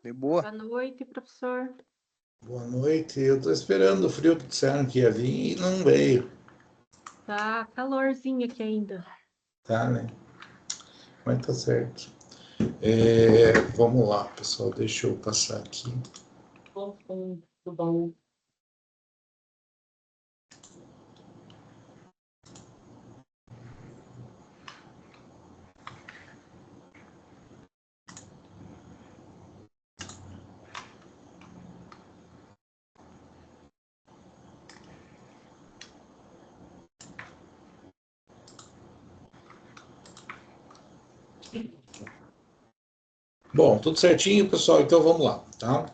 Foi boa? Boa noite, professor. Boa noite. Eu estou esperando o frio que disseram que ia vir e não veio. Tá calorzinho aqui ainda. Tá, né? Mas tá certo. Vamos lá, pessoal. Deixa eu passar aqui. Tudo bom. Bom, tudo certinho, pessoal? Então vamos lá, tá?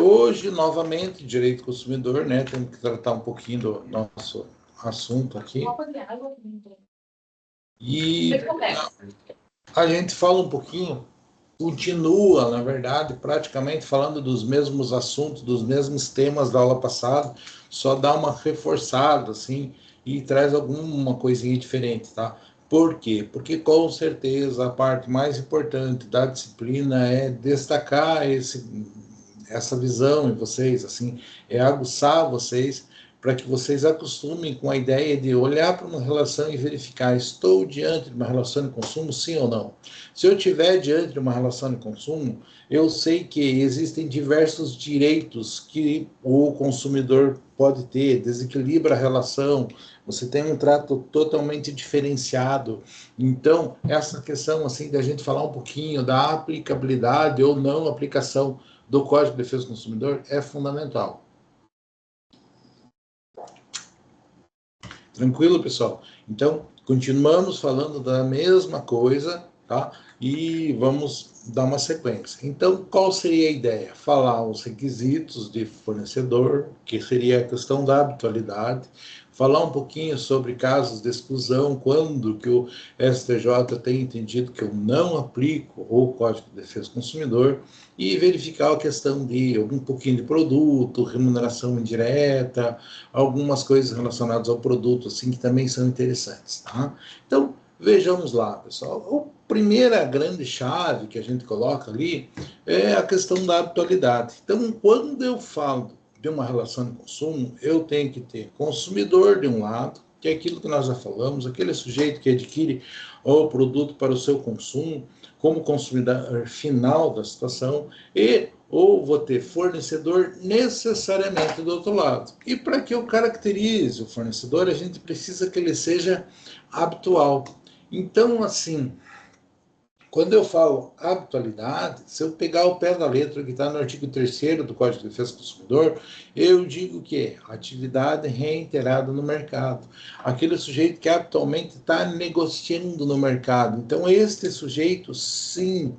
Hoje, novamente, direito do consumidor, né? Temos que tratar um pouquinho do nosso assunto aqui. E a gente fala um pouquinho, continua, na verdade, praticamente falando dos mesmos assuntos, dos mesmos temas da aula passada, só dá uma reforçada, assim, e traz alguma coisinha diferente, tá? Por quê? Porque, com certeza, a parte mais importante da disciplina é destacar essa visão em vocês, assim, é aguçar vocês para que vocês acostumem com a ideia de olhar para uma relação e verificar, estou diante de uma relação de consumo, sim ou não? Se eu estiver diante de uma relação de consumo, eu sei que existem diversos direitos que o consumidor pode ter, desequilibra a relação, você tem um trato totalmente diferenciado. Então, essa questão assim da gente falar um pouquinho da aplicabilidade ou não aplicação do Código de Defesa do Consumidor é fundamental. Tranquilo, pessoal? Então, continuamos falando da mesma coisa, tá? E vamos dar uma sequência. Então, qual seria a ideia? Falar os requisitos de fornecedor, que seria a questão da habitualidade, falar um pouquinho sobre casos de exclusão, quando que o STJ tem entendido que eu não aplico o Código de Defesa do Consumidor, e verificar a questão de um pouquinho de produto, remuneração indireta, algumas coisas relacionadas ao produto, assim, que também são interessantes, tá? Então, vejamos lá, pessoal. A primeira grande chave que a gente coloca ali é a questão da habitualidade. Então, quando eu falo de uma relação de consumo, eu tenho que ter consumidor de um lado, que é aquilo que nós já falamos, aquele sujeito que adquire o produto para o seu consumo, como consumidor final da situação, ou vou ter fornecedor necessariamente do outro lado. E para que eu caracterize o fornecedor, a gente precisa que ele seja habitual. Então, assim, quando eu falo habitualidade, se eu pegar o pé da letra que está no artigo 3º do Código de Defesa do Consumidor, eu digo que é atividade reiterada no mercado. Aquele sujeito que habitualmente está negociando no mercado. Então, este sujeito, sim,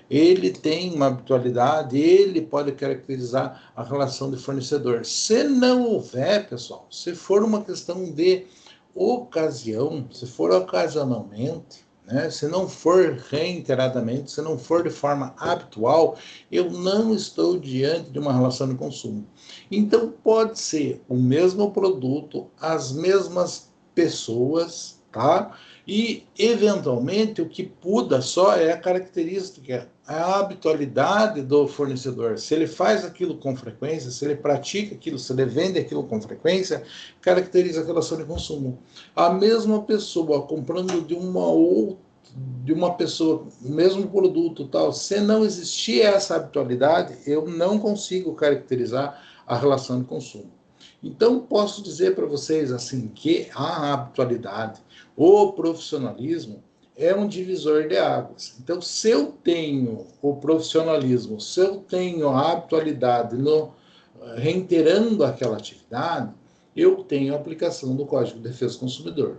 ele tem uma habitualidade, ele pode caracterizar a relação de fornecedor. Se não houver, pessoal, se for uma questão de ocasião, se for ocasionalmente, né, se não for reiteradamente, se não for de forma habitual, eu não estou diante de uma relação de consumo. Então, pode ser o mesmo produto, as mesmas pessoas, tá? E, eventualmente, o que muda só é a característica, a habitualidade do fornecedor. Se ele faz aquilo com frequência, se ele pratica aquilo, se ele vende aquilo com frequência, caracteriza a relação de consumo. A mesma pessoa comprando de uma pessoa o mesmo produto, tal, se não existir essa habitualidade, eu não consigo caracterizar a relação de consumo. Então, posso dizer para vocês assim que a habitualidade, o profissionalismo é um divisor de águas. Então, se eu tenho o profissionalismo, se eu tenho a habitualidade reiterando aquela atividade, eu tenho a aplicação do Código de Defesa do Consumidor.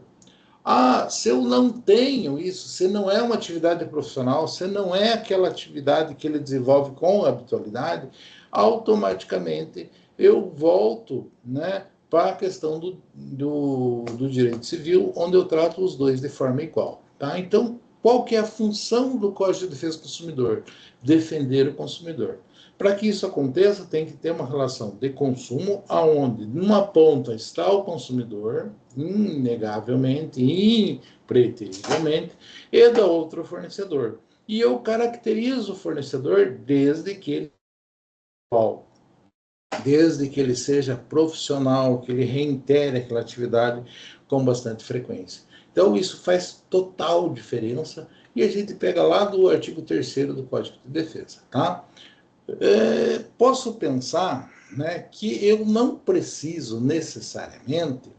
Se eu não tenho isso, se não é uma atividade profissional, se não é aquela atividade que ele desenvolve com habitualidade, automaticamente eu volto, né, para a questão do direito civil, onde eu trato os dois de forma igual. Tá? Então, qual que é a função do Código de Defesa do Consumidor? Defender o consumidor. Para que isso aconteça, tem que ter uma relação de consumo, aonde numa ponta está o consumidor, inegavelmente, impreterivelmente, e da outra o fornecedor. e eu caracterizo o fornecedor desde que ele seja profissional, que ele reitere aquela atividade com bastante frequência. Então, isso faz total diferença, e a gente pega lá do artigo 3º do Código de Defesa, tá? Posso pensar, né, que eu não preciso necessariamente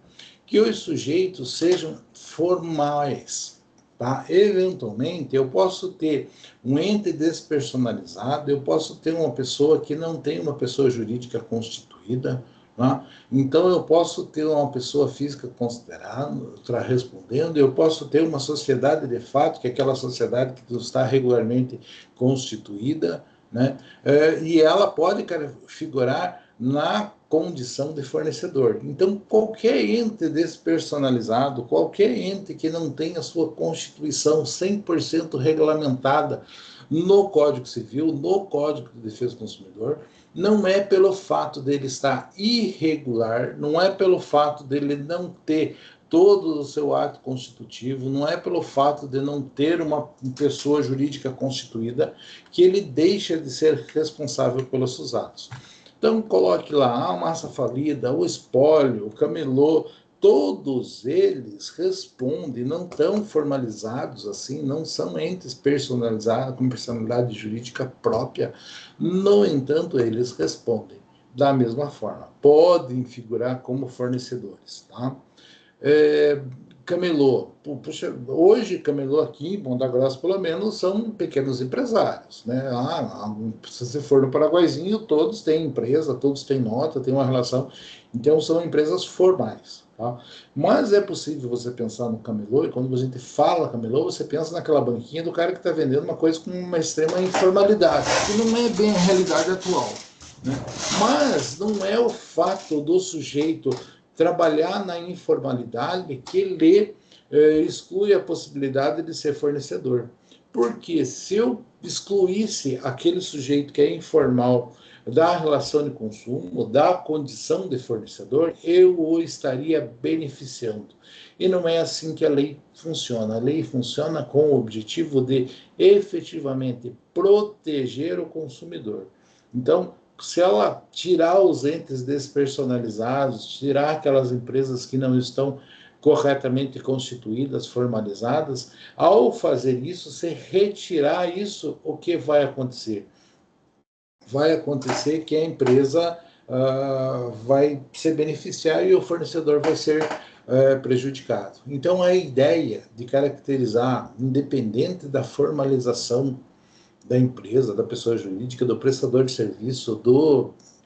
que os sujeitos sejam formais, tá? Eventualmente, eu posso ter um ente despersonalizado, eu posso ter uma pessoa que não tem uma pessoa jurídica constituída, tá? Então eu posso ter uma pessoa física considerada, respondendo, eu posso ter uma sociedade de fato, que é aquela sociedade que está regularmente constituída, né? E ela pode figurar na condição de fornecedor. Então, qualquer ente despersonalizado, qualquer ente que não tenha sua constituição 100% regulamentada no Código Civil, no Código de Defesa do Consumidor, não é pelo fato dele estar irregular, não é pelo fato dele não ter todo o seu ato constitutivo, não é pelo fato de não ter uma pessoa jurídica constituída que ele deixa de ser responsável pelos seus atos. Então, coloque lá a massa falida, o espólio, o camelô, todos eles respondem, não estão formalizados assim, não são entes personalizados, com personalidade jurídica própria. No entanto, eles respondem da mesma forma. Podem figurar como fornecedores, tá? Camelô. Puxa, hoje, camelô aqui em Ponta Grossa, pelo menos, são pequenos empresários, né? Se você for no Paraguaizinho, todos têm empresa, todos têm nota, têm uma relação. Então, são empresas formais, tá? Mas é possível você pensar no camelô, e quando a gente fala camelô, você pensa naquela banquinha do cara que está vendendo uma coisa com uma extrema informalidade, que não é bem a realidade atual, né? Mas não é o fato do sujeito trabalhar na informalidade que ele exclui a possibilidade de ser fornecedor. Porque se eu excluísse aquele sujeito que é informal da relação de consumo, da condição de fornecedor, eu o estaria beneficiando. E não é assim que a lei funciona. A lei funciona com o objetivo de efetivamente proteger o consumidor. Então, se ela tirar os entes despersonalizados, tirar aquelas empresas que não estão corretamente constituídas, formalizadas, ao fazer isso, se retirar isso, o que vai acontecer? Vai acontecer que a empresa vai se beneficiar e o fornecedor vai ser prejudicado. Então, a ideia de caracterizar, independente da formalização da empresa, da pessoa jurídica, do prestador de serviço,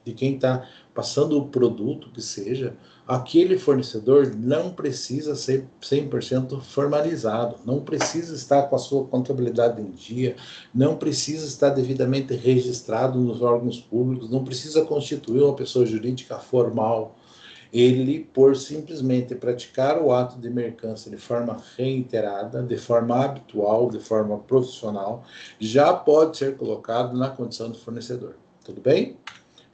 de quem está passando o produto que seja, aquele fornecedor não precisa ser 100% formalizado, não precisa estar com a sua contabilidade em dia, não precisa estar devidamente registrado nos órgãos públicos, não precisa constituir uma pessoa jurídica formal. Ele, por simplesmente praticar o ato de mercância de forma reiterada, de forma habitual, de forma profissional, já pode ser colocado na condição de fornecedor. Tudo bem?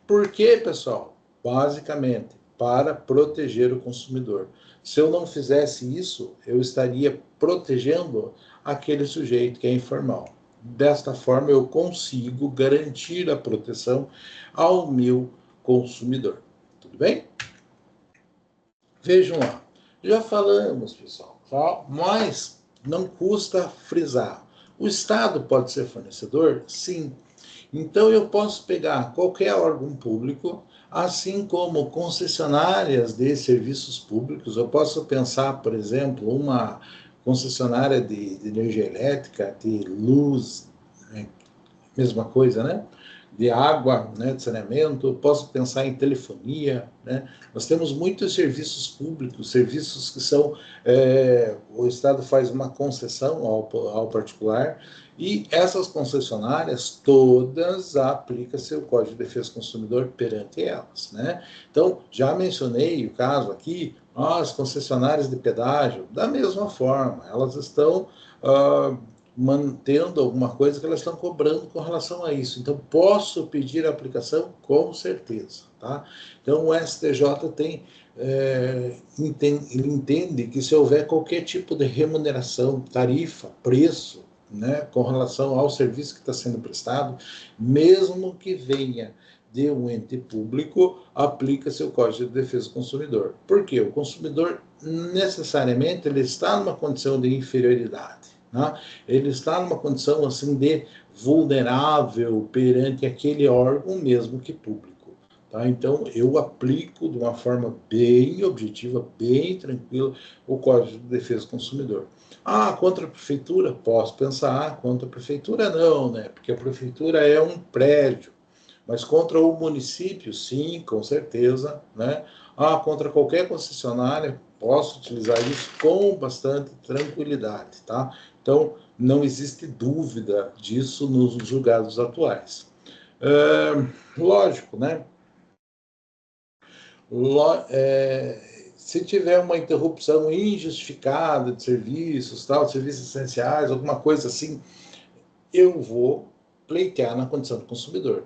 Por quê, pessoal? Basicamente, para proteger o consumidor. Se eu não fizesse isso, eu estaria protegendo aquele sujeito que é informal. Desta forma, eu consigo garantir a proteção ao meu consumidor. Tudo bem? Vejam lá, já falamos, pessoal, tá? Mas não custa frisar. O Estado pode ser fornecedor? Sim. Então, eu posso pegar qualquer órgão público, assim como concessionárias de serviços públicos. Eu posso pensar, por exemplo, uma concessionária de energia elétrica, de luz, né? Mesma coisa, né? De água, né, de saneamento, posso pensar em telefonia, né? Nós temos muitos serviços públicos, serviços que são, o Estado faz uma concessão ao particular, e essas concessionárias todas aplicam-se o Código de Defesa do Consumidor perante elas, né? Então, já mencionei o caso aqui, as concessionárias de pedágio, da mesma forma, elas estão mantendo alguma coisa que elas estão cobrando com relação a isso. Então, posso pedir a aplicação? Com certeza. Tá? Então, o STJ ele entende que se houver qualquer tipo de remuneração, tarifa, preço, né, com relação ao serviço que está sendo prestado, mesmo que venha de um ente público, aplica-se o Código de Defesa do Consumidor. Por quê? O consumidor, necessariamente, ele está numa condição de inferioridade, né? Ele está numa condição, assim, de vulnerável perante aquele órgão, mesmo que público. Tá? Então, eu aplico de uma forma bem objetiva, bem tranquila, o Código de Defesa do Consumidor. Ah, contra a prefeitura? Posso pensar, contra a prefeitura não, né? Porque a prefeitura é um prédio. Mas contra o município, sim, com certeza, né? Ah, contra qualquer concessionária, posso utilizar isso com bastante tranquilidade, tá? Então, não existe dúvida disso nos julgados atuais. Lógico, né? Se tiver uma interrupção injustificada de serviços, tal, serviços essenciais, alguma coisa assim, eu vou pleitear na condição do consumidor.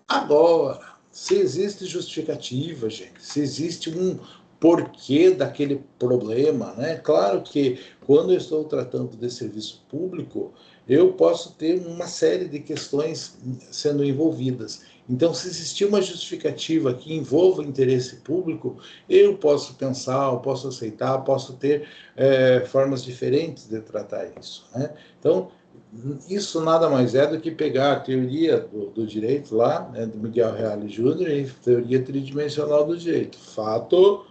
Agora, se existe justificativa, gente, se existe um porquê daquele problema, né? Claro que quando eu estou tratando de serviço público, eu posso ter uma série de questões sendo envolvidas. Então, se existir uma justificativa que envolva interesse público, eu posso pensar, eu posso aceitar, posso ter formas diferentes de tratar isso, né? Então, isso nada mais é do que pegar a teoria do direito lá, né, do Miguel Reale Júnior, e teoria tridimensional do direito. Fato,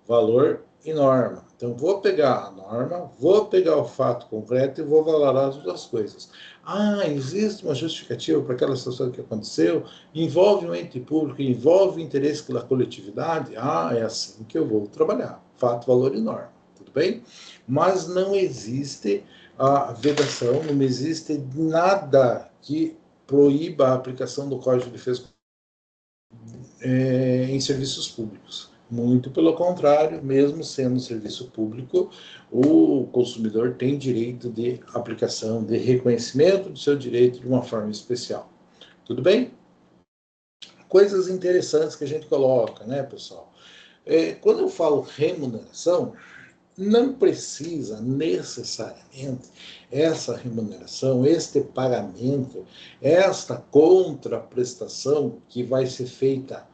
valor e norma. Então, vou pegar a norma, vou pegar o fato concreto e vou valorar as duas coisas. Ah, existe uma justificativa para aquela situação que aconteceu? Envolve um ente público, envolve o interesse da coletividade? Ah, é assim que eu vou trabalhar. Fato, valor e norma. Tudo bem? Mas não existe a vedação, não existe nada que proíba a aplicação do Código de Defesa em serviços públicos. Muito pelo contrário, mesmo sendo um serviço público, o consumidor tem direito de aplicação, de reconhecimento do seu direito de uma forma especial. Tudo bem? Coisas interessantes que a gente coloca, né, pessoal? Quando eu falo remuneração, não precisa necessariamente essa remuneração, este pagamento, esta contraprestação que vai ser feita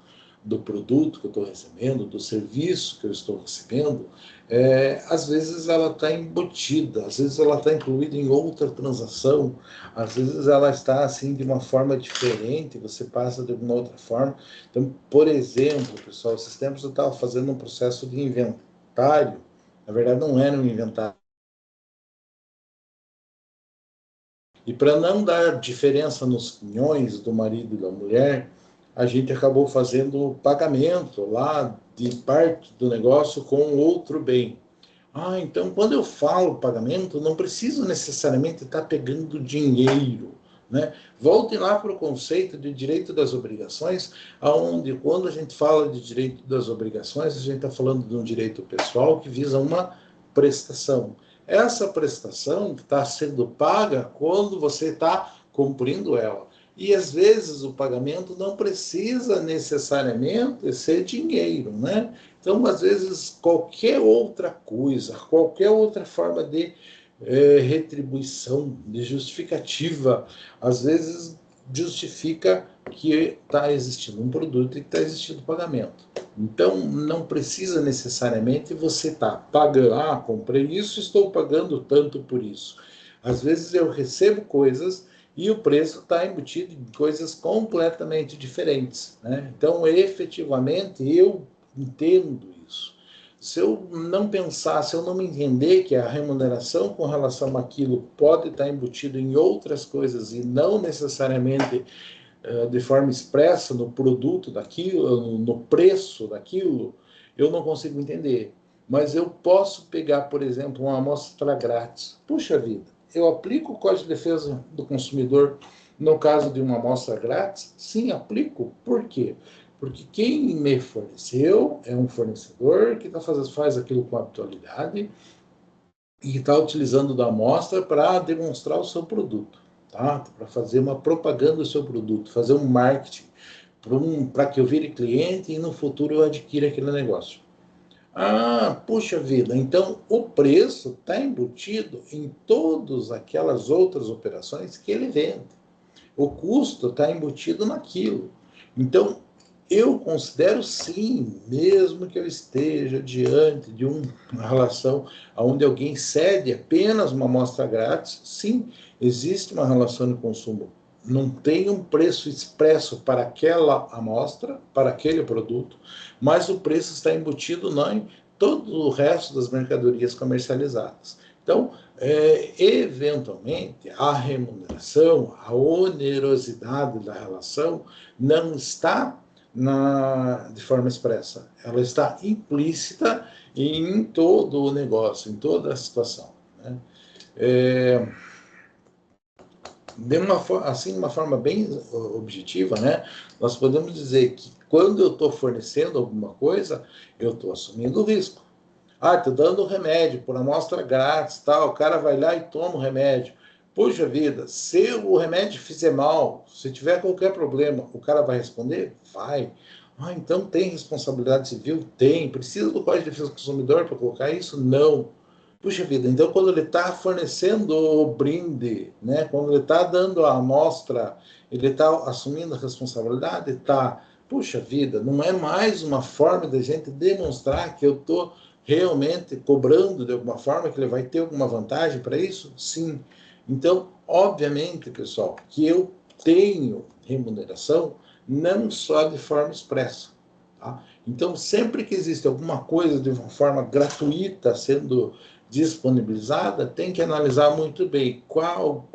do produto que eu estou recebendo, do serviço que eu estou recebendo, às vezes ela está embutida, às vezes ela está incluída em outra transação, às vezes ela está assim de uma forma diferente, você passa de uma outra forma. Então, por exemplo, pessoal, esses tempos eu estava fazendo um processo de inventário. Na verdade, não era um inventário. E para não dar diferença nos quinhões do marido e da mulher, a gente acabou fazendo o pagamento lá de parte do negócio com outro bem. Ah, então quando eu falo pagamento, não preciso necessariamente estar pegando dinheiro, né? Volte lá para o conceito de direito das obrigações, onde quando a gente fala de direito das obrigações, a gente está falando de um direito pessoal que visa uma prestação. Essa prestação está sendo paga quando você está cumprindo ela. E às vezes o pagamento não precisa necessariamente ser dinheiro, né? Então, às vezes, qualquer outra coisa, qualquer outra forma de retribuição, de justificativa, às vezes justifica que está existindo um produto e que está existindo pagamento. Então, não precisa necessariamente você estar pagando, comprei isso, estou pagando tanto por isso. Às vezes eu recebo coisas e o preço está embutido em coisas completamente diferentes, né? Então, efetivamente, eu entendo isso. Se eu não pensar, se eu não entender que a remuneração com relação àquilo pode estar embutido em outras coisas e não necessariamente de forma expressa no produto daquilo, no preço daquilo, eu não consigo entender. Mas eu posso pegar, por exemplo, uma amostra grátis. Puxa vida, eu aplico o Código de Defesa do Consumidor no caso de uma amostra grátis? Sim, aplico. Por quê? Porque quem me forneceu é um fornecedor que faz aquilo com habitualidade e está utilizando da amostra para demonstrar o seu produto, tá? Para fazer uma propaganda do seu produto, fazer um marketing para que eu vire cliente e no futuro eu adquira aquele negócio. Ah, puxa vida, então o preço está embutido em todas aquelas outras operações que ele vende. O custo está embutido naquilo. Então, eu considero sim, mesmo que eu esteja diante de uma relação onde alguém cede apenas uma amostra grátis, sim, existe uma relação de consumo. Não tem um preço expresso para aquela amostra, para aquele produto, mas o preço está embutido em todo o resto das mercadorias comercializadas. Então, eventualmente, a remuneração, a onerosidade da relação não está de forma expressa, ela está implícita em todo o negócio, em toda a situação. Né? De uma forma bem objetiva, né? Nós podemos dizer que quando eu estou fornecendo alguma coisa, eu estou assumindo o risco. Ah, estou dando remédio por amostra grátis, tal. O cara vai lá e toma o remédio. Puxa vida, se o remédio fizer mal, se tiver qualquer problema, o cara vai responder? Vai. Ah, então tem responsabilidade civil? Tem. Precisa do Código de Defesa do Consumidor para colocar isso? Não. Puxa vida, então quando ele está fornecendo o brinde, né, quando ele está dando a amostra, ele está assumindo a responsabilidade, está. Puxa vida, não é mais uma forma da gente demonstrar que eu estou realmente cobrando de alguma forma, que ele vai ter alguma vantagem para isso? Sim. Então, obviamente, pessoal, que eu tenho remuneração não só de forma expressa. Tá? Então, sempre que existe alguma coisa de uma forma gratuita sendo disponibilizada, tem que analisar muito bem qual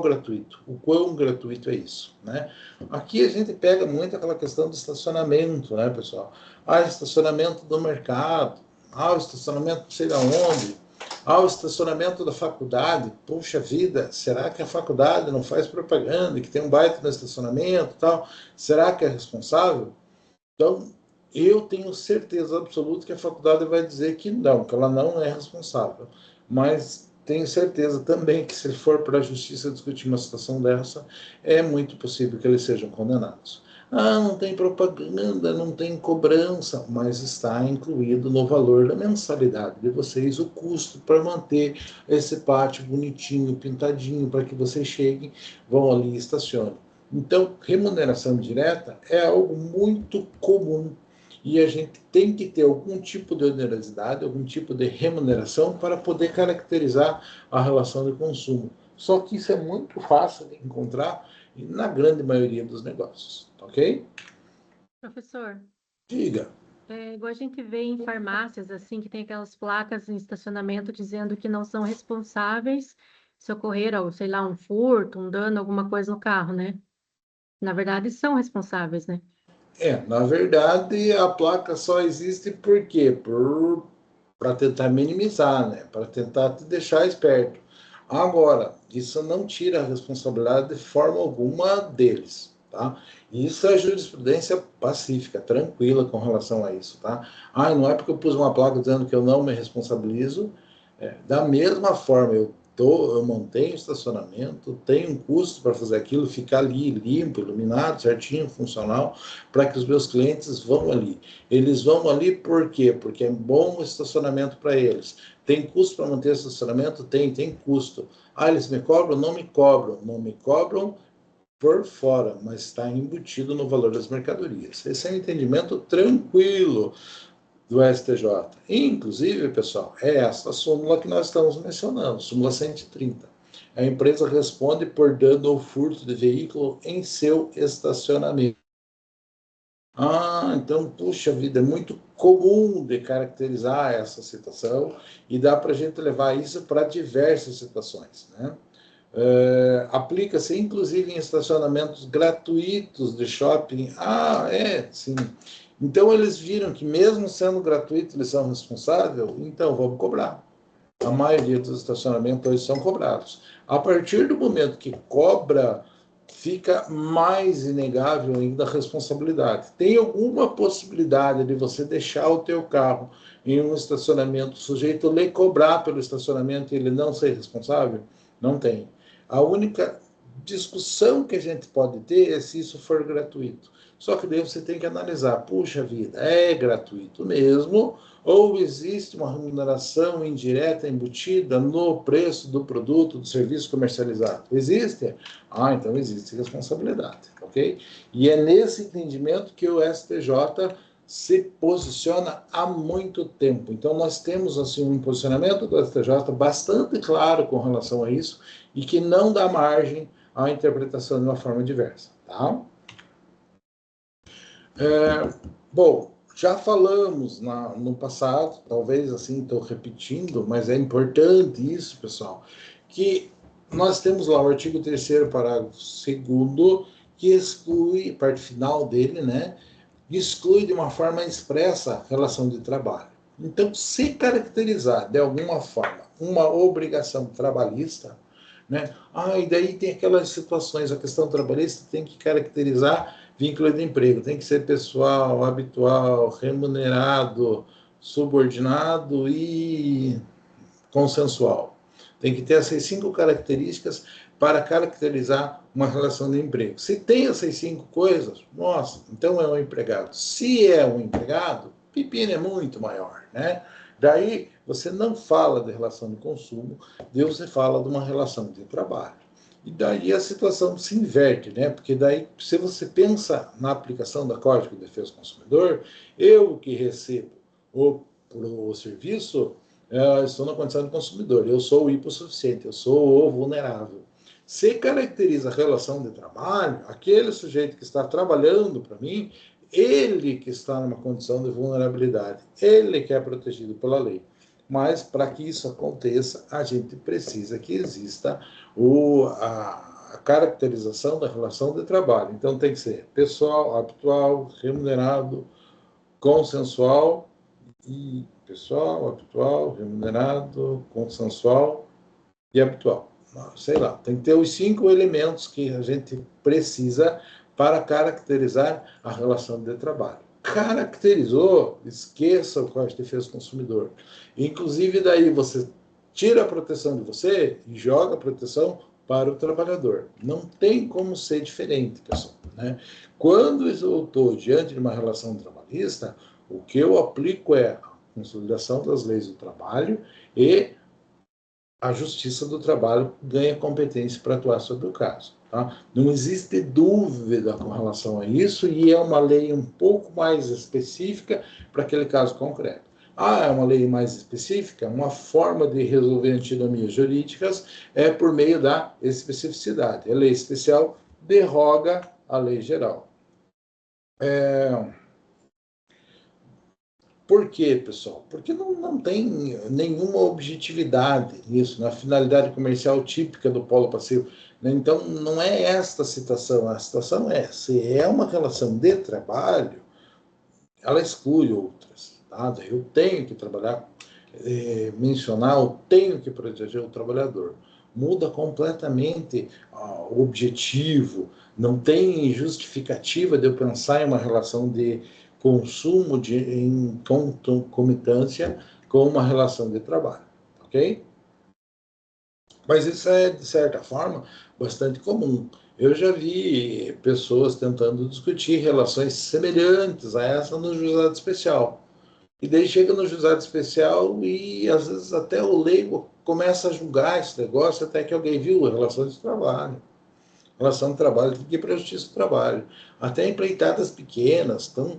gratuito, o quão gratuito é isso. Né? Aqui a gente pega muito aquela questão do estacionamento, né, pessoal? Ah, estacionamento do mercado, ah, o estacionamento não sei de onde, ah, o estacionamento da faculdade. Puxa vida, será que a faculdade não faz propaganda, que tem um baita no estacionamento e tal? Será que é responsável? Então, eu tenho certeza absoluta que a faculdade vai dizer que ela não é responsável. Mas tenho certeza também que, se for para a justiça discutir uma situação dessa, é muito possível que eles sejam condenados. Ah, não tem propaganda, não tem cobrança, mas está incluído no valor da mensalidade de vocês o custo para manter esse pátio bonitinho, pintadinho, para que vocês cheguem, vão ali e estacionem. Então, remuneração direta é algo muito comum e a gente tem que ter algum tipo de onerosidade, algum tipo de remuneração para poder caracterizar a relação de consumo. Só que isso é muito fácil de encontrar na grande maioria dos negócios, ok? Professor, Diga. igual a gente vê em farmácias, assim, que tem aquelas placas em estacionamento dizendo que não são responsáveis se ocorrer, sei lá, um furto, um dano, alguma coisa no carro, né? Na verdade, são responsáveis, né? Na verdade, a placa só existe por quê? Para tentar minimizar, né? Para tentar te deixar esperto. Agora, isso não tira a responsabilidade de forma alguma deles, tá? Isso é jurisprudência pacífica, tranquila com relação a isso, tá? Ah, não é porque eu pus uma placa dizendo que eu não me responsabilizo. Da mesma forma, eu mantenho estacionamento, tenho um custo para fazer aquilo, ficar ali limpo, iluminado, certinho, funcional, para que os meus clientes vão ali. Eles vão ali por quê? Porque é bom o estacionamento para eles. Tem custo para manter o estacionamento? Tem custo. Ah, eles me cobram? Não me cobram. Não me cobram por fora, mas está embutido no valor das mercadorias. Esse é um entendimento tranquilo do STJ. Inclusive, pessoal, é essa súmula que nós estamos mencionando, súmula 130. A empresa responde por dano ou furto de veículo em seu estacionamento. Ah, então, puxa vida, é muito comum de caracterizar essa situação e dá para a gente levar isso para diversas situações, né? Aplica-se inclusive em estacionamentos gratuitos de shopping. Ah, sim. Então eles viram que mesmo sendo gratuito eles são responsáveis, então vamos cobrar. A maioria dos estacionamentos hoje são cobrados. A partir do momento que cobra, fica mais inegável ainda a responsabilidade. Tem alguma possibilidade de você deixar o teu carro em um estacionamento, sujeito a lhe cobrar pelo estacionamento e ele não ser responsável? Não tem. A única discussão que a gente pode ter é se isso for gratuito. Só que daí você tem que analisar, puxa vida, é gratuito mesmo, ou existe uma remuneração indireta embutida no preço do produto, do serviço comercializado? Existe? Ah, então existe responsabilidade, ok? E é nesse entendimento que o STJ se posiciona há muito tempo. Então, nós temos assim um posicionamento do STJ bastante claro com relação a isso e que não dá margem à interpretação de uma forma diversa, tá? Bom, já falamos no passado, talvez assim estou repetindo, mas é importante isso, pessoal, que nós temos lá o artigo 3º, parágrafo 2º, que exclui, parte final dele, né, exclui de uma forma expressa a relação de trabalho. Então, se caracterizar de alguma forma uma obrigação trabalhista, né? E daí tem aquelas situações, a questão trabalhista tem que caracterizar vínculo de emprego, tem que ser pessoal, habitual, remunerado, subordinado e consensual. Tem que ter essas 5 características para caracterizar uma relação de emprego. Se tem essas 5 coisas, nossa, então é um empregado. Se é um empregado, pepino é muito maior, né? Daí você não fala de relação de consumo, daí você fala de uma relação de trabalho. E daí a situação se inverte, né? Porque daí, se você pensa na aplicação da Código de Defesa do Consumidor, eu que recebo o serviço, estou na condição de consumidor, eu sou o hipossuficiente, eu sou o vulnerável. Se caracteriza a relação de trabalho, aquele sujeito que está trabalhando para mim, ele que está numa condição de vulnerabilidade, ele que é protegido pela lei. Mas, para que isso aconteça, a gente precisa que exista a caracterização da relação de trabalho. Então, tem que ser pessoal, habitual, remunerado, consensual e pessoal, habitual, remunerado, consensual e habitual. Sei lá, tem que ter os 5 elementos que a gente precisa para caracterizar a relação de trabalho. Caracterizou, esqueça o Código de Defesa do Consumidor. Inclusive, daí você tira a proteção de você e joga a proteção para o trabalhador. Não tem como ser diferente, pessoal, né? Quando eu estou diante de uma relação trabalhista, o que eu aplico é a consolidação das leis do trabalho e a Justiça do Trabalho ganha competência para atuar sobre o caso. Tá? Não existe dúvida com relação a isso e é uma lei um pouco mais específica para aquele caso concreto. É uma lei mais específica? Uma forma de resolver antinomias jurídicas é por meio da especificidade. A lei especial derroga a lei geral. Por quê, pessoal? Porque não tem nenhuma objetividade nisso, na finalidade comercial típica do polo passivo. Então, não é esta situação. A situação é, se é uma relação de trabalho, ela exclui outras. Tá? Eu tenho que trabalhar, mencionar, eu tenho que proteger o trabalhador. Muda completamente o objetivo, não tem justificativa de eu pensar em uma relação de consumo em concomitância com uma relação de trabalho, ok? Mas isso é, de certa forma, bastante comum. Eu já vi pessoas tentando discutir relações semelhantes a essa no juizado especial. E daí chega no juizado especial e, às vezes, até o leigo começa a julgar esse negócio até que alguém viu a relação de trabalho. Relação de trabalho tem que ir para a Justiça do Trabalho. Até empreitadas pequenas, então,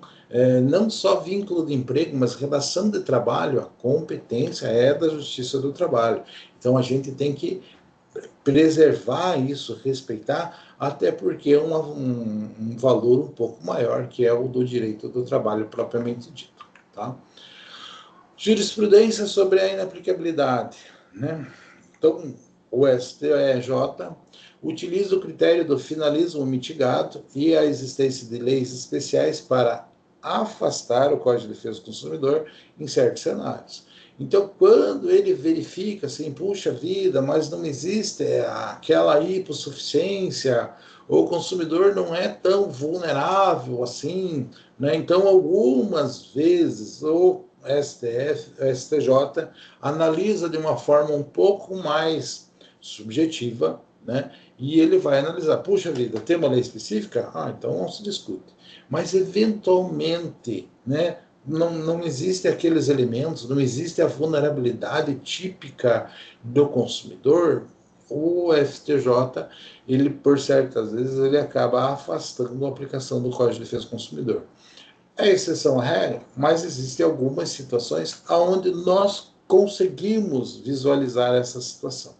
não só vínculo de emprego, mas relação de trabalho, a competência é da Justiça do Trabalho. Então, a gente tem que preservar isso, respeitar, até porque é um valor um pouco maior, que é o do direito do trabalho propriamente dito. Tá? Jurisprudência sobre a inaplicabilidade, né? Então, o STJ utiliza o critério do finalismo mitigado e a existência de leis especiais para afastar o Código de Defesa do Consumidor em certos cenários. Então, quando ele verifica assim, puxa vida, mas não existe aquela hipossuficiência, ou o consumidor não é tão vulnerável assim, né? Então, algumas vezes, o STJ analisa de uma forma um pouco mais subjetiva, né? E ele vai analisar, puxa vida, tem uma lei específica? Ah, então não se discute. Mas, eventualmente, né, não existem aqueles elementos, não existe a vulnerabilidade típica do consumidor. O STJ, ele, por certas vezes, ele acaba afastando a aplicação do Código de Defesa do Consumidor. É exceção à regra, mas existem algumas situações onde nós conseguimos visualizar essa situação.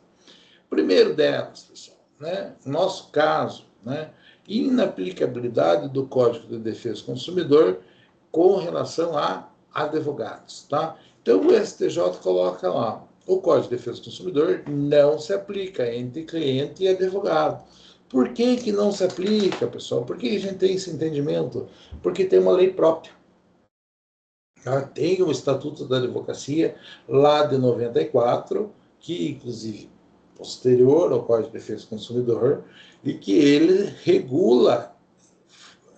Primeiro delas, pessoal, né, nosso caso, né, inaplicabilidade do Código de Defesa do Consumidor com relação a advogados, tá? Então o STJ coloca lá, o Código de Defesa do Consumidor não se aplica entre cliente e advogado. Por que não se aplica, pessoal? Por que a gente tem esse entendimento? Porque tem uma lei própria. Tem o Estatuto da Advocacia, lá de 94, que, inclusive, posterior ao Código de Defesa do Consumidor, e que ele regula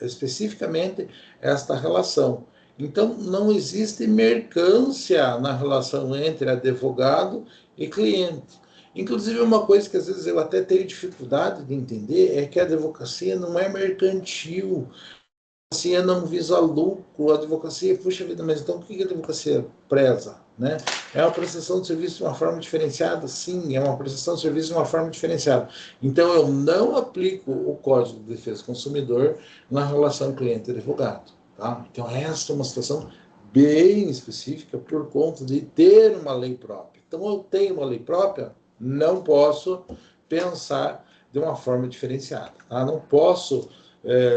especificamente esta relação. Então, não existe mercância na relação entre advogado e cliente. Inclusive, uma coisa que às vezes eu até tenho dificuldade de entender é que a advocacia não é mercantil. A advocacia não visa lucro, a advocacia, puxa vida, mas então o que a advocacia preza? Né? É uma prestação de serviço de uma forma diferenciada? Sim, é uma prestação de serviço de uma forma diferenciada. Então, eu não aplico o Código de Defesa do Consumidor na relação cliente-advogado. Tá? Então, essa é uma situação bem específica por conta de ter uma lei própria. Então, eu tenho uma lei própria, não posso pensar de uma forma diferenciada. Tá? Não posso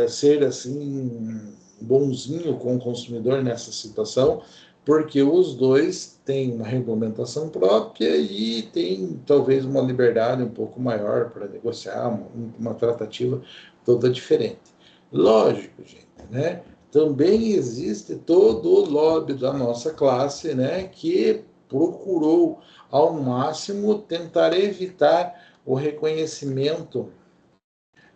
ser assim bonzinho com o consumidor nessa situação, porque os dois têm uma regulamentação própria e têm talvez uma liberdade um pouco maior para negociar, uma tratativa toda diferente. Lógico, gente, né? Também existe todo o lobby da nossa classe, né, que procurou ao máximo tentar evitar o reconhecimento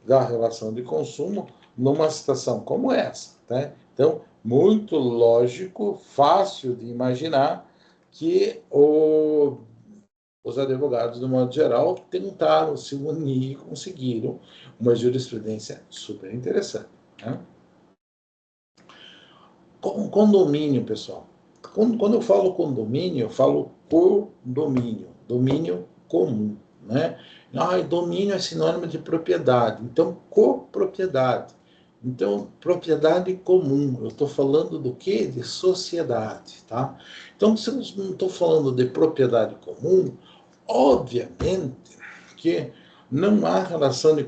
da relação de consumo numa situação como essa. Tá? Então, muito lógico, fácil de imaginar que os advogados, de modo geral, tentaram se unir e conseguiram uma jurisprudência super interessante. Né? Condomínio, pessoal. Quando eu falo condomínio, eu falo condomínio, domínio comum. Né? Domínio é sinônimo de propriedade, então copropriedade. Então, propriedade comum, eu estou falando do quê? De sociedade, tá? Então, se eu não estou falando de propriedade comum, obviamente que não há relação de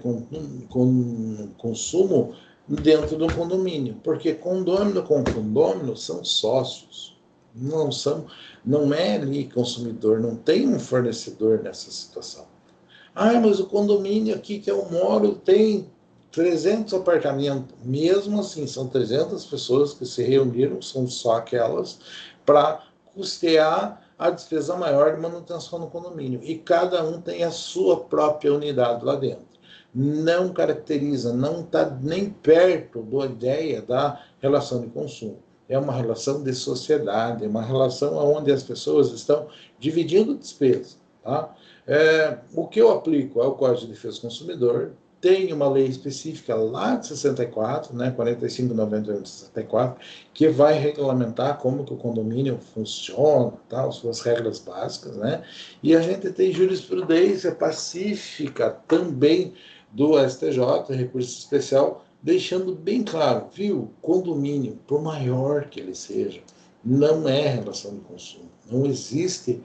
consumo dentro do condomínio, porque condômino com condômino são sócios, não é ali consumidor, não tem um fornecedor nessa situação. Mas o condomínio aqui que eu moro tem 300 apartamentos. Mesmo assim, são 300 pessoas que se reuniram, são só aquelas, para custear a despesa maior de manutenção no condomínio. E cada um tem a sua própria unidade lá dentro. Não caracteriza, não está nem perto da ideia da relação de consumo. É uma relação de sociedade, é uma relação onde as pessoas estão dividindo despesa. Tá? O que eu aplico é o Código de Defesa do Consumidor, tem uma lei específica lá de 64, né, 4591 de 64, que vai regulamentar como que o condomínio funciona, tá, as suas regras básicas, né, e a gente tem jurisprudência pacífica também do STJ, recurso especial, deixando bem claro, viu, condomínio, por maior que ele seja, não é relação de consumo. Não existe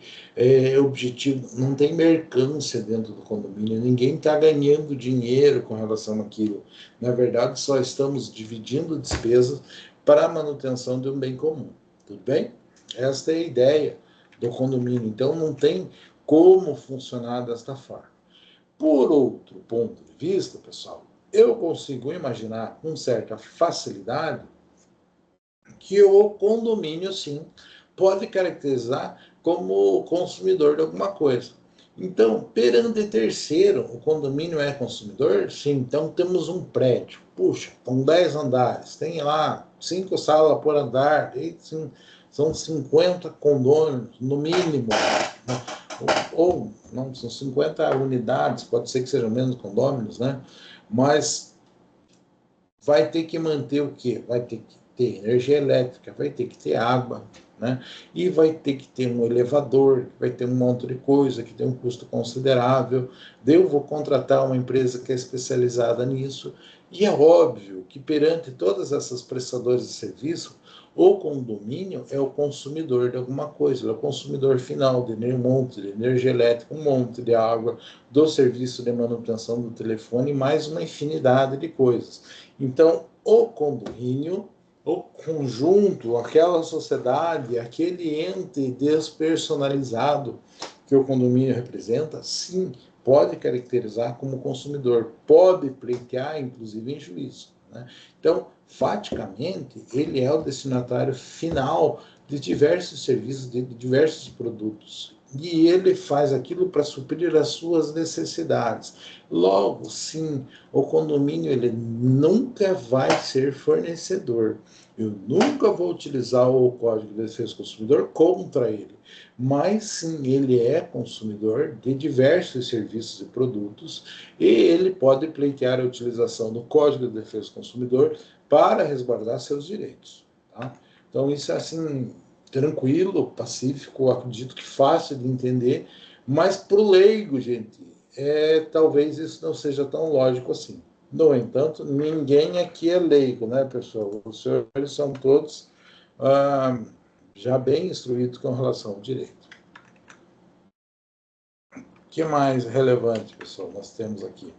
objetivo, não tem mercância dentro do condomínio, ninguém está ganhando dinheiro com relação àquilo. Na verdade, só estamos dividindo despesas para a manutenção de um bem comum. Tudo bem? Esta é a ideia do condomínio. Então, não tem como funcionar desta forma. Por outro ponto de vista, pessoal, eu consigo imaginar com certa facilidade que o condomínio, sim, pode caracterizar como consumidor de alguma coisa. Então, perante terceiro, o condomínio é consumidor? Sim, então temos um prédio. Puxa, com 10 andares, tem lá 5 salas por andar, são 50 condôminos, no mínimo. ou não, são 50 unidades, pode ser que sejam menos condôminos, né? Mas vai ter que manter o quê? Vai ter que ter energia elétrica, vai ter que ter água, né? E vai ter que ter um elevador, vai ter um monte de coisa que tem um custo considerável. Eu vou contratar uma empresa que é especializada nisso. E é óbvio que perante todas essas prestadoras de serviço, o condomínio é o consumidor de alguma coisa, ele é o consumidor final de um monte de energia elétrica, um monte de água, do serviço de manutenção do telefone, mais uma infinidade de coisas. Então, o condomínio, o conjunto, aquela sociedade, aquele ente despersonalizado que o condomínio representa, sim, pode caracterizar como consumidor, pode pleitear, inclusive, em juízo, né? Então, faticamente, ele é o destinatário final de diversos serviços, de diversos produtos. E ele faz aquilo para suprir as suas necessidades. Logo, sim, o condomínio ele nunca vai ser fornecedor. Eu nunca vou utilizar o Código de Defesa do Consumidor contra ele. Mas sim, ele é consumidor de diversos serviços e produtos e ele pode pleitear a utilização do Código de Defesa do Consumidor para resguardar seus direitos. Tá? Então, isso é assim, tranquilo, pacífico, acredito que fácil de entender, mas para o leigo, gente, talvez isso não seja tão lógico assim. No entanto, ninguém aqui é leigo, né, pessoal? Os senhores são todos já bem instruídos com relação ao direito. O que mais relevante, pessoal, nós temos aqui?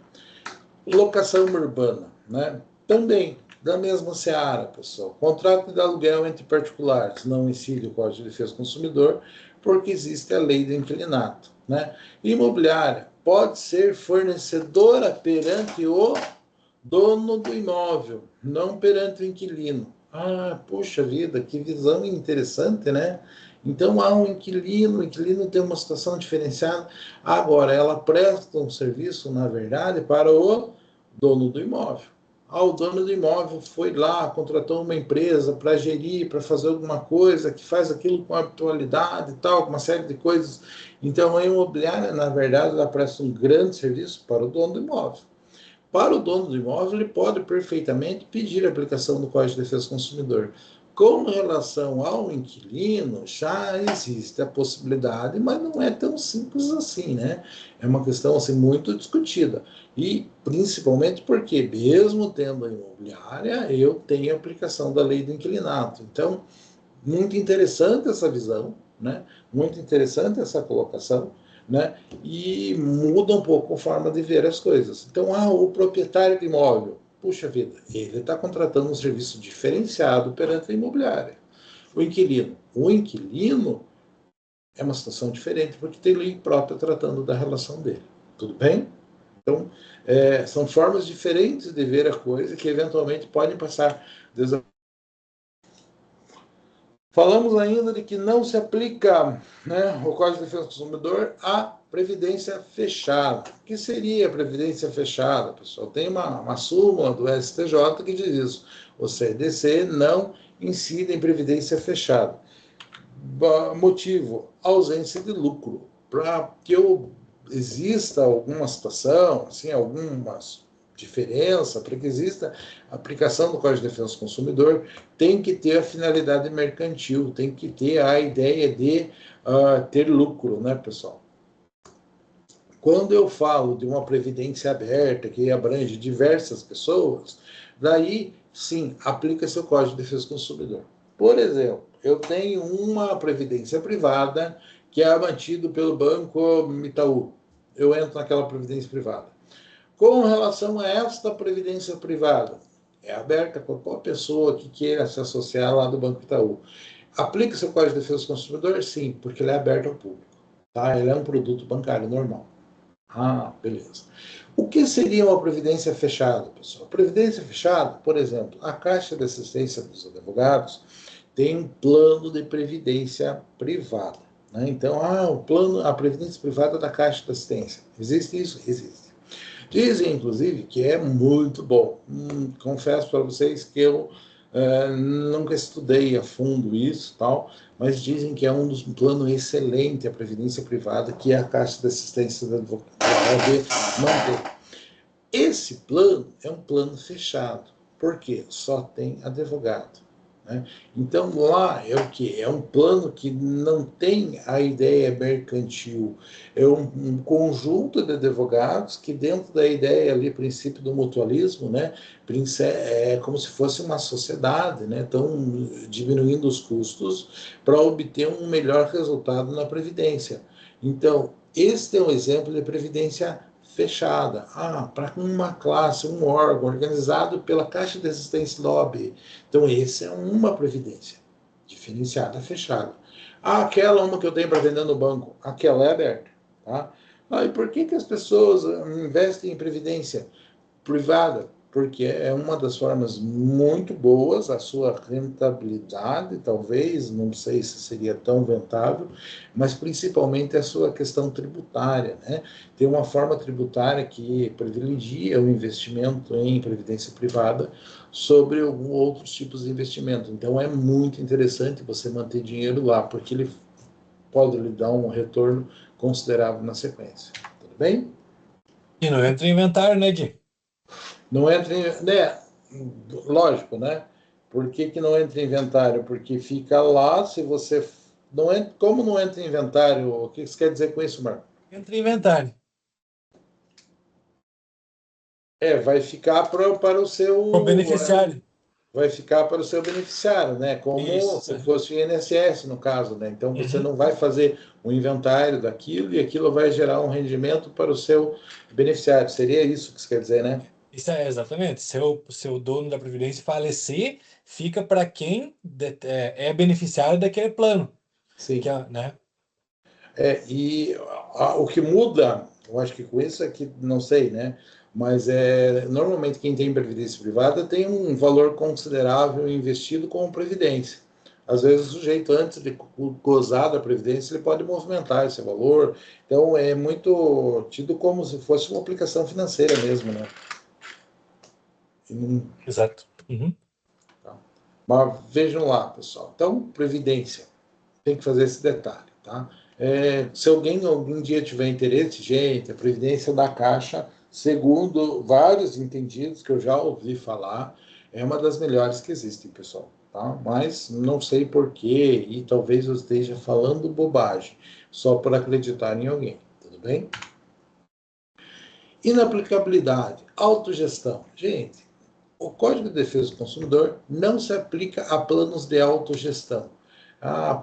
Locação urbana, né? Também, da mesma seara, pessoal. Contrato de aluguel entre particulares não incide o Código de Defesa do Consumidor, porque existe a lei do inquilinato, né? Imobiliária pode ser fornecedora perante o dono do imóvel, não perante o inquilino. Ah, poxa vida, que visão interessante, né? Então há um inquilino, o inquilino tem uma situação diferenciada. Agora, ela presta um serviço, na verdade, para o dono do imóvel. Ah, o dono do imóvel foi lá, contratou uma empresa para gerir, para fazer alguma coisa, que faz aquilo com habitualidade e tal, uma série de coisas. Então, a imobiliária, na verdade, ela presta um grande serviço para o dono do imóvel. Para o dono do imóvel, ele pode perfeitamente pedir a aplicação do Código de Defesa do Consumidor. Com relação ao inquilino, já existe a possibilidade, mas não é tão simples assim, né? É uma questão assim, muito discutida. E principalmente porque, mesmo tendo a imobiliária, eu tenho a aplicação da lei do inquilinato. Então, muito interessante essa visão, né? Muito interessante essa colocação, né? E muda um pouco a forma de ver as coisas. Então, o proprietário de imóvel, puxa vida, ele está contratando um serviço diferenciado perante a imobiliária. O inquilino é uma situação diferente, porque tem lei própria tratando da relação dele. Tudo bem? Então, são formas diferentes de ver a coisa que eventualmente podem passar desapercebidas. Falamos ainda de que não se aplica, né, o Código de Defesa do Consumidor à previdência fechada. O que seria a previdência fechada, pessoal? Tem uma súmula do STJ que diz isso. O CDC não incide em previdência fechada. Motivo: ausência de lucro. Para que exista alguma situação, assim, algumas diferença, para que exista a aplicação do Código de Defesa do Consumidor, tem que ter a finalidade mercantil, tem que ter a ideia de ter lucro, né, pessoal? Quando eu falo de uma previdência aberta, que abrange diversas pessoas, daí, sim, aplica-se o Código de Defesa do Consumidor. Por exemplo, eu tenho uma previdência privada que é mantida pelo Banco Itaú. Eu entro naquela previdência privada. Com relação a esta previdência privada, é aberta para qualquer pessoa que queira se associar lá do Banco Itaú. Aplica-se o Código de Defesa do Consumidor? Sim, porque ele é aberto ao público. Tá? Ele é um produto bancário normal. Ah, beleza. O que seria uma previdência fechada, pessoal? Previdência fechada, por exemplo, a Caixa de Assistência dos Advogados tem um plano de previdência privada. Né? Então, a previdência privada da Caixa de Assistência. Existe isso? Existe. Dizem, inclusive, que é muito bom. Confesso para vocês que eu Nunca estudei a fundo isso, tal, mas dizem que é um dos planos excelente a previdência privada, que é a Caixa de Assistência da OAB manter. Esse plano é um plano fechado, porque só tem advogado. Né? Então, lá é o que? É um plano que não tem a ideia mercantil, é um conjunto de advogados que, dentro da ideia ali, princípio do mutualismo, né, é como se fosse uma sociedade, né, estão diminuindo os custos para obter um melhor resultado na Previdência. Então, este é um exemplo de previdência fechada. Para uma classe, um órgão organizado pela Caixa de Assistência da OAB. Então, esse é uma previdência diferenciada, fechada. Aquela uma que eu tenho para vender no banco, aquela é aberta. Tá? E por que as pessoas investem em previdência privada? Porque é uma das formas muito boas, a sua rentabilidade, talvez, não sei se seria tão rentável, mas principalmente a sua questão tributária. Né? Tem uma forma tributária que privilegia o investimento em previdência privada sobre outros tipos de investimento. Então, é muito interessante você manter dinheiro lá, porque ele pode lhe dar um retorno considerável na sequência. Tudo bem? E não entra em inventário, né, Di? Não entra em... Né? Lógico, né? Por que não entra em inventário? Porque fica lá, se você... Não entra... Como não entra em inventário? O que você quer dizer com isso, Marco? Entra em inventário. Vai ficar para o seu... O beneficiário. Vai ficar para o seu beneficiário, né? Como Isso, se fosse o INSS, no caso, né? Então, você não vai fazer um inventário daquilo e aquilo vai gerar um rendimento para o seu beneficiário. Seria isso que você quer dizer, né? Isso é exatamente. Se o dono da Previdência falecer, fica para quem é beneficiário daquele plano. Sim. Né? E o que muda, eu acho que com isso é que, não sei, né? Mas normalmente quem tem previdência privada tem um valor considerável investido com previdência. Às vezes o sujeito, antes de gozar da previdência, ele pode movimentar esse valor. Então é muito tido como se fosse uma aplicação financeira mesmo, né? Exato. Uhum. Tá. Mas vejam lá, pessoal. Então, previdência. Tem que fazer esse detalhe, tá? Se algum dia tiver interesse, gente, a Previdência da Caixa, segundo vários entendidos que eu já ouvi falar, é uma das melhores que existem, pessoal. Tá? Mas não sei porquê, e talvez eu esteja falando bobagem, só por acreditar em alguém, tudo bem? Inaplicabilidade, autogestão. Gente, o Código de Defesa do Consumidor não se aplica a planos de autogestão.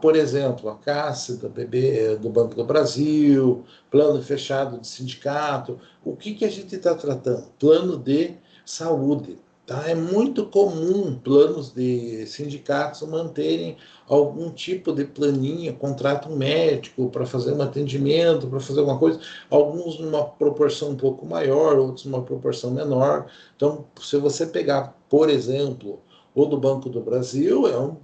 Por exemplo, a Caixa do Banco do Brasil, plano fechado de sindicato. O que a gente está tratando? Plano de saúde. Tá? É muito comum planos de sindicatos manterem algum tipo de planinha, contrato médico para fazer um atendimento, para fazer alguma coisa, alguns numa proporção um pouco maior, outros numa proporção menor. Então, se você pegar, por exemplo, o do Banco do Brasil, é um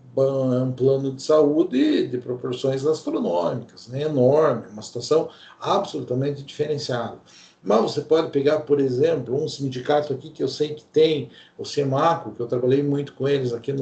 plano de saúde de proporções astronômicas, né? Enorme, uma situação absolutamente diferenciada. Mas você pode pegar, por exemplo, um sindicato aqui que eu sei que tem, o SEMACO, que eu trabalhei muito com eles aqui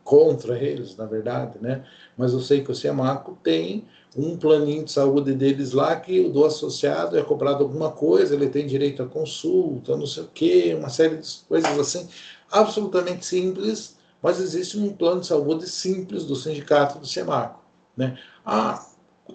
contra eles, na verdade, né? Mas eu sei que o SEMACO tem um planinho de saúde deles lá que do associado é cobrado alguma coisa, ele tem direito a consulta, não sei o quê, uma série de coisas assim, absolutamente simples, mas existe um plano de saúde simples do sindicato do SEMACO, né?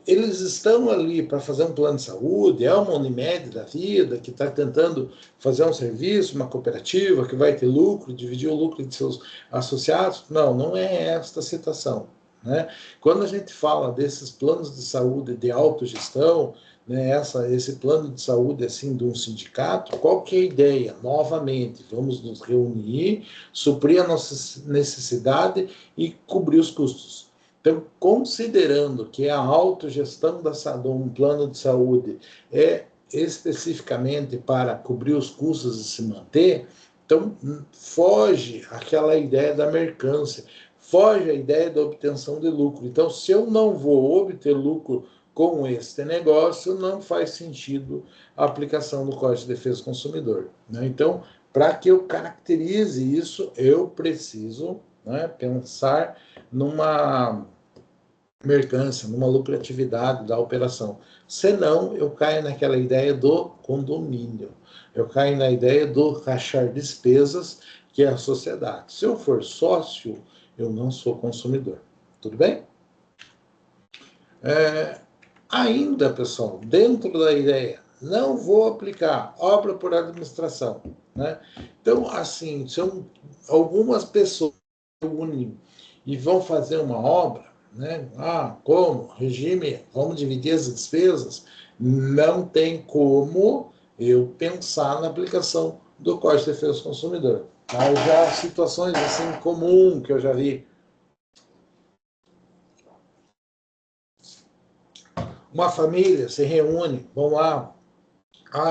Eles estão ali para fazer um plano de saúde, é uma Unimed da vida, que está tentando fazer um serviço, uma cooperativa que vai ter lucro, dividir o lucro de seus associados. Não, não é esta a situação. Né? Quando a gente fala desses planos de saúde de autogestão, né, esse plano de saúde assim de um sindicato, qual que é a ideia? Novamente, vamos nos reunir, suprir a nossa necessidade e cobrir os custos. Então, considerando que a autogestão de um plano de saúde é especificamente para cobrir os custos e se manter, então foge aquela ideia da mercância, foge a ideia da obtenção de lucro. Então, se eu não vou obter lucro com este negócio, não faz sentido a aplicação do Código de Defesa do Consumidor. Né? Então, Para que eu caracterize isso, eu preciso, né, pensar numa mercância, numa lucratividade da operação. Senão, eu caio naquela ideia do condomínio. Eu caio na ideia do rachar despesas, que é a sociedade. Se eu for sócio, eu não sou consumidor. Tudo bem? Ainda, pessoal, dentro da ideia, não vou aplicar obra por administração, né? Então, assim, são algumas pessoas se unem e vão fazer uma obra, né? Como? Regime, vamos dividir as despesas? Não tem como eu pensar na aplicação do Código de Defesa do Consumidor. Mas já situações assim comum que eu já vi. Uma família se reúne, vão lá,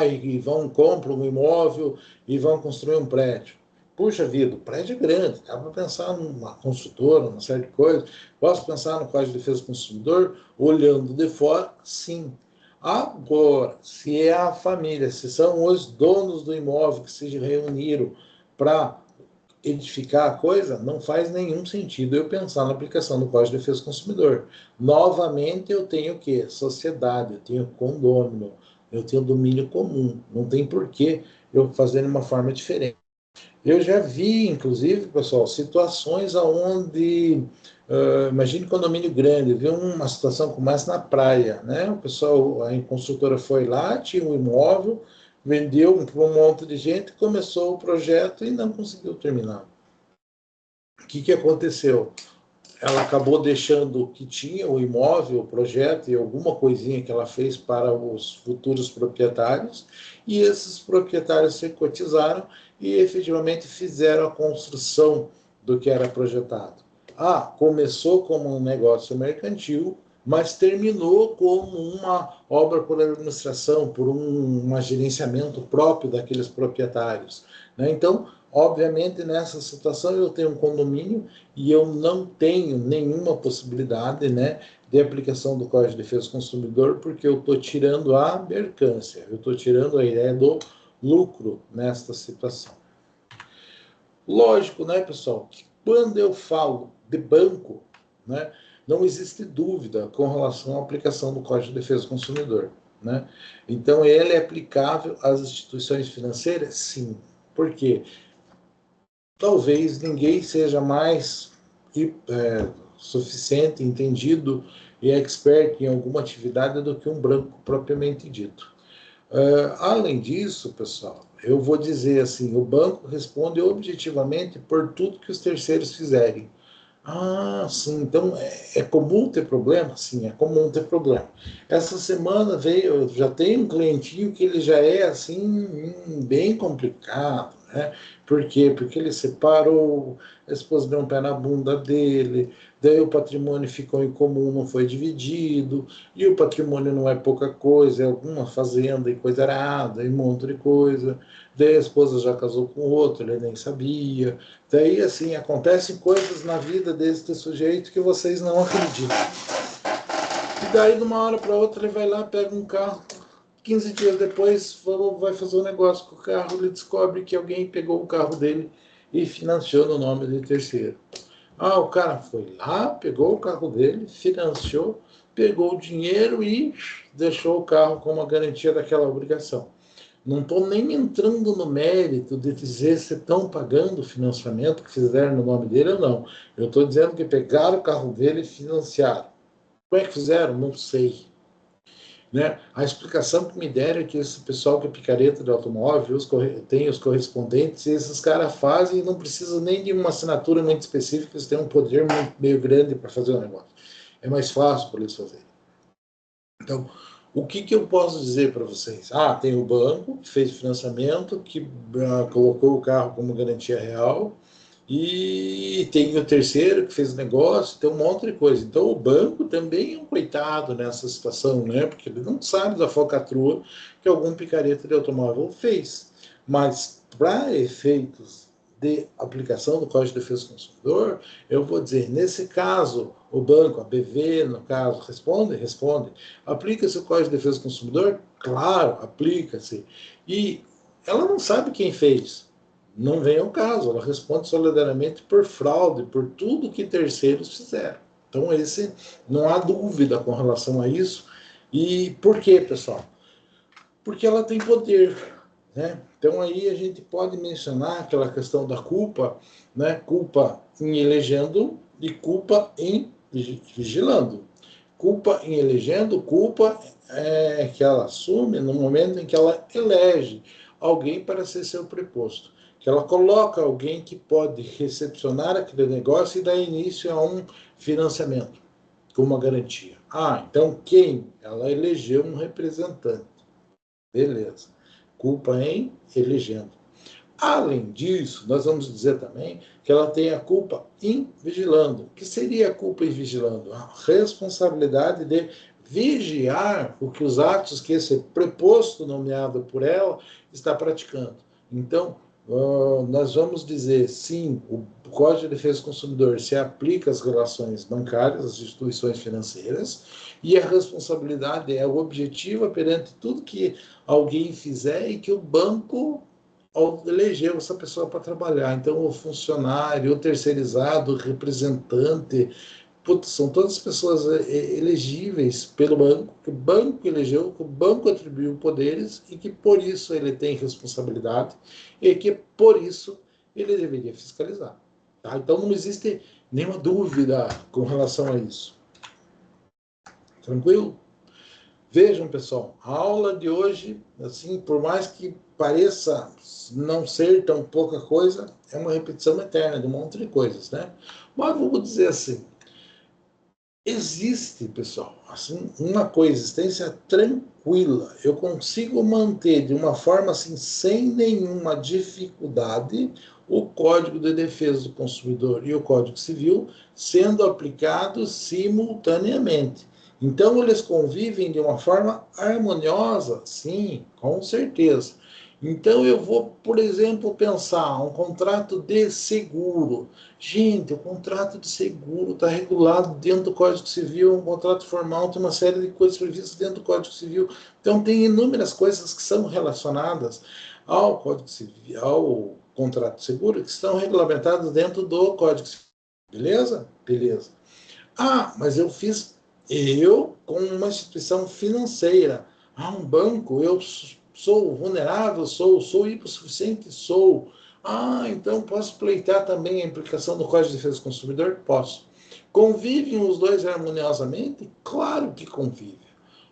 e vão, compram um imóvel e vão construir um prédio. Puxa vida, o prédio é grande, dá para pensar numa construtora, uma série de coisas. Posso pensar no Código de Defesa do Consumidor, olhando de fora? Sim. Agora, se é a família, se são os donos do imóvel que se reuniram para edificar a coisa, não faz nenhum sentido eu pensar na aplicação do Código de Defesa do Consumidor. Novamente, eu tenho o quê? Sociedade, eu tenho condômino, eu tenho domínio comum. Não tem porquê eu fazer de uma forma diferente. Eu já vi, inclusive, pessoal, situações onde, imagine condomínio grande, viu uma situação como essa na praia, né? O pessoal, a construtora foi lá, tinha um imóvel, vendeu para um monte de gente, começou o projeto e não conseguiu terminar. O que aconteceu? Ela acabou deixando o que tinha, o imóvel, o projeto e alguma coisinha que ela fez para os futuros proprietários, e esses proprietários se cotizaram e efetivamente fizeram a construção do que era projetado. Começou como um negócio mercantil, mas terminou como uma obra por administração, por um gerenciamento próprio daqueles proprietários, né? Então, obviamente, nessa situação eu tenho um condomínio e eu não tenho nenhuma possibilidade, né, de aplicação do Código de Defesa do Consumidor, porque eu estou tirando a mercância, eu estou tirando a ideia do lucro nesta situação. Lógico, né, pessoal, que quando eu falo de banco, né, não existe dúvida com relação à aplicação do Código de Defesa do Consumidor, né? Então, ele é aplicável às instituições financeiras? Sim. Por quê? Talvez ninguém seja mais suficiente, entendido e expert em alguma atividade do que um branco propriamente dito. Além disso, pessoal, eu vou dizer assim, o banco responde objetivamente por tudo que os terceiros fizerem. Sim, então é comum ter problema? Sim, é comum ter problema. Essa semana eu já tenho um clientinho que ele já é assim, bem complicado, né? Por quê? Porque ele separou, a esposa deu um pé na bunda dele, daí o patrimônio ficou em comum, não foi dividido, e o patrimônio não é pouca coisa, é alguma fazenda e coisa arada, e um monte de coisa. Daí a esposa já casou com outro, ele nem sabia. Daí, assim, acontecem coisas na vida desse sujeito que vocês não acreditam. E daí, de uma hora para outra, ele vai lá, pega um carro, 15 dias depois, vai fazer um negócio com o carro, ele descobre que alguém pegou o carro dele e financiou no nome de terceiro. O cara foi lá, pegou o carro dele, financiou, pegou o dinheiro e deixou o carro como a garantia daquela obrigação. Não estou nem entrando no mérito de dizer se estão pagando o financiamento que fizeram no nome dele ou não. Eu estou dizendo que pegaram o carro dele e financiaram. Como é que fizeram? Não sei. Né? A explicação que me deram é que esse pessoal que é picareta de automóvel tem os correspondentes e esses caras fazem e não precisam nem de uma assinatura muito específica, eles têm um poder meio grande para fazer o negócio. É mais fácil para eles fazerem. Então, o que eu posso dizer para vocês? Tem o banco que fez financiamento, que colocou o carro como garantia real, e tem o terceiro que fez o negócio, tem um monte de coisa. Então, o banco também é um coitado nessa situação, né? Porque ele não sabe da falcatrua que algum picareta de automóvel fez. Mas, para efeitos de aplicação do Código de Defesa do Consumidor, eu vou dizer, nesse caso, o banco, a BV, no caso, responde? Responde. Aplica-se o Código de Defesa do Consumidor? Claro, aplica-se. E ela não sabe quem fez. Não vem ao caso, ela responde solidariamente por fraude, por tudo que terceiros fizeram. Então, não há dúvida com relação a isso. E por quê, pessoal? Porque ela tem poder, né? Então, aí a gente pode mencionar aquela questão da culpa, né? Culpa em elegendo e culpa em vigilando. Culpa em elegendo, culpa que ela assume no momento em que ela elege alguém para ser seu preposto. Que ela coloca alguém que pode recepcionar aquele negócio e dar início a um financiamento, com uma garantia. Então quem? Ela elegeu um representante. Beleza. Culpa em elegendo. Além disso, nós vamos dizer também que ela tem a culpa em vigilando. O que seria a culpa em vigilando? A responsabilidade de vigiar o que os atos que esse preposto nomeado por ela está praticando. Então, nós vamos dizer, sim, o Código de Defesa do Consumidor se aplica às relações bancárias, às instituições financeiras, e a responsabilidade é objetiva perante tudo que alguém fizer e que o banco elegeu essa pessoa para trabalhar. Então, o funcionário, o terceirizado, o representante, são todas pessoas elegíveis pelo banco, que o banco elegeu, que o banco atribuiu poderes e que por isso ele tem responsabilidade e que por isso ele deveria fiscalizar. Tá? Então, não existe nenhuma dúvida com relação a isso. Tranquilo? Vejam, pessoal, a aula de hoje, assim, por mais que pareça não ser tão pouca coisa, é uma repetição eterna de um monte de coisas, né? Mas vamos dizer assim, existe, pessoal, assim, uma coexistência tranquila. Eu consigo manter de uma forma assim, sem nenhuma dificuldade, o Código de Defesa do Consumidor e o Código Civil sendo aplicados simultaneamente. Então, eles convivem de uma forma harmoniosa, sim, com certeza. Então, eu vou, por exemplo, pensar um contrato de seguro. Gente, o contrato de seguro está regulado dentro do Código Civil, um contrato formal, tem uma série de coisas previstas dentro do Código Civil. Então, tem inúmeras coisas que são relacionadas ao Código Civil, ao contrato de seguro, que estão regulamentadas dentro do Código Civil. Beleza? Beleza. Mas eu com uma instituição financeira. Um banco, eu sou vulnerável, sou hipossuficiente, sou. Então posso pleitar também a implicação do Código de Defesa do Consumidor? Posso. Convivem os dois harmoniosamente? Claro que convivem.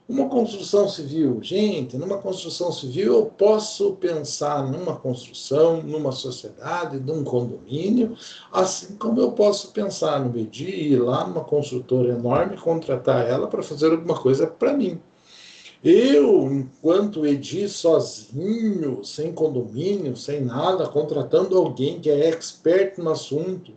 Uma construção civil, gente, numa construção civil eu posso pensar numa construção, numa sociedade, num condomínio, assim como eu posso pensar no BID, ir lá numa construtora enorme, contratar ela para fazer alguma coisa para mim. Eu, enquanto Edi, sozinho, sem condomínio, sem nada, contratando alguém que é expert no assunto,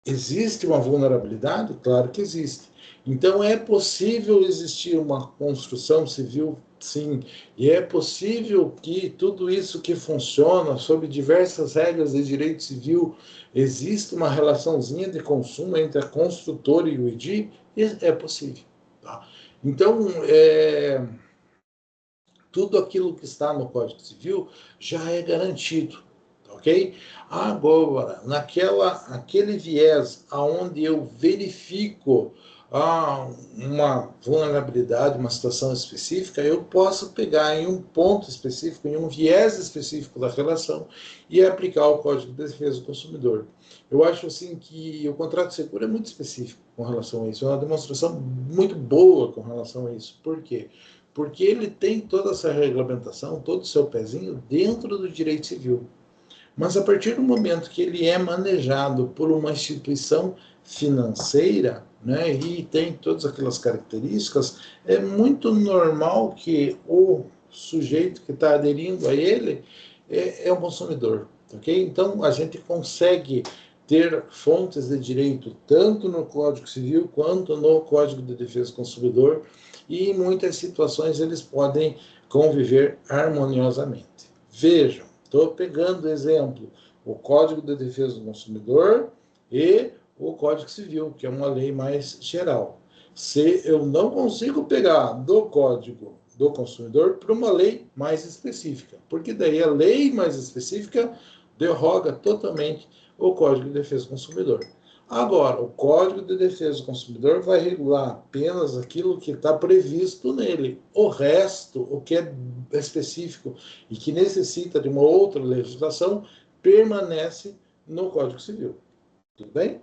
existe uma vulnerabilidade? Claro que existe. Então, é possível existir uma construção civil? Sim. E é possível que tudo isso que funciona sob diversas regras de direito civil, exista uma relaçãozinha de consumo entre a construtora e o EDI? É possível. Tá? Então, tudo aquilo que está no Código Civil já é garantido, ok? Agora, aquele viés aonde eu verifico uma vulnerabilidade, uma situação específica, eu posso pegar em um ponto específico, em um viés específico da relação e aplicar o Código de Defesa do Consumidor. Eu acho assim que o contrato de seguro é muito específico com relação a isso, é uma demonstração muito boa com relação a isso. Por quê? Porque ele tem toda essa regulamentação, todo o seu pezinho dentro do direito civil. Mas a partir do momento que ele é manejado por uma instituição financeira, né, e tem todas aquelas características, é muito normal que o sujeito que está aderindo a ele é um consumidor, ok? Então, a gente consegue ter fontes de direito tanto no Código Civil quanto no Código de Defesa do Consumidor, e em muitas situações eles podem conviver harmoniosamente. Vejam, estou pegando exemplo, o Código de Defesa do Consumidor e o Código Civil, que é uma lei mais geral. Se eu não consigo pegar do Código do Consumidor para uma lei mais específica, porque daí a lei mais específica derroga totalmente o Código de Defesa do Consumidor. Agora, o Código de Defesa do Consumidor vai regular apenas aquilo que está previsto nele. O resto, o que é específico e que necessita de uma outra legislação, permanece no Código Civil. Tudo bem?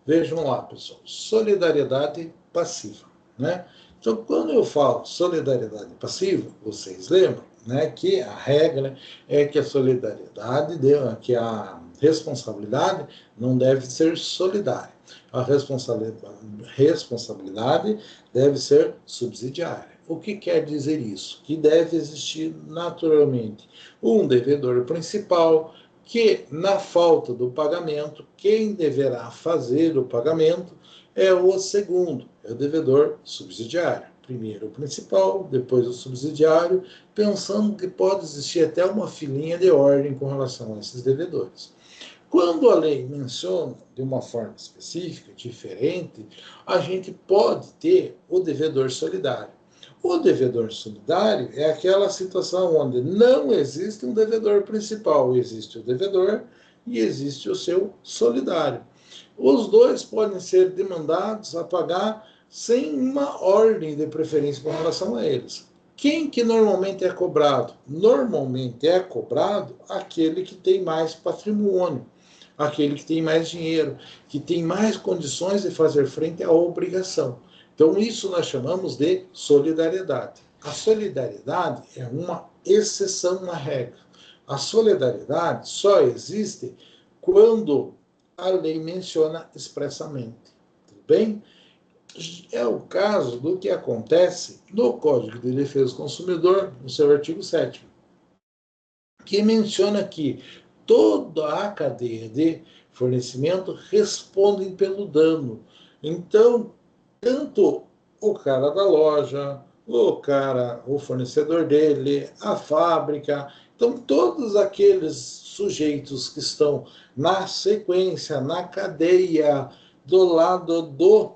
Vejam lá, pessoal, solidariedade passiva, né? Então, quando eu falo solidariedade passiva, vocês lembram, né, que a regra é que a solidariedade, que a responsabilidade não deve ser solidária. A responsabilidade deve ser subsidiária. O que quer dizer isso? Que deve existir naturalmente um devedor principal, que, na falta do pagamento, quem deverá fazer o pagamento é o segundo, é o devedor subsidiário. Primeiro o principal, depois o subsidiário, pensando que pode existir até uma filinha de ordem com relação a esses devedores. Quando a lei menciona de uma forma específica, diferente, a gente pode ter o devedor solidário. O devedor solidário é aquela situação onde não existe um devedor principal, existe o devedor e existe o seu solidário. Os dois podem ser demandados a pagar sem uma ordem de preferência com relação a eles. Quem que normalmente é cobrado? Normalmente é cobrado aquele que tem mais patrimônio, aquele que tem mais dinheiro, que tem mais condições de fazer frente à obrigação. Então, isso nós chamamos de solidariedade. A solidariedade é uma exceção à regra. A solidariedade só existe quando a lei menciona expressamente. Tudo bem? É o caso do que acontece no Código de Defesa do Consumidor, no seu artigo 7º, que menciona que toda a cadeia de fornecimento responde pelo dano. Então, tanto o cara da loja, o fornecedor dele, a fábrica, então todos aqueles sujeitos que estão na sequência, na cadeia do lado do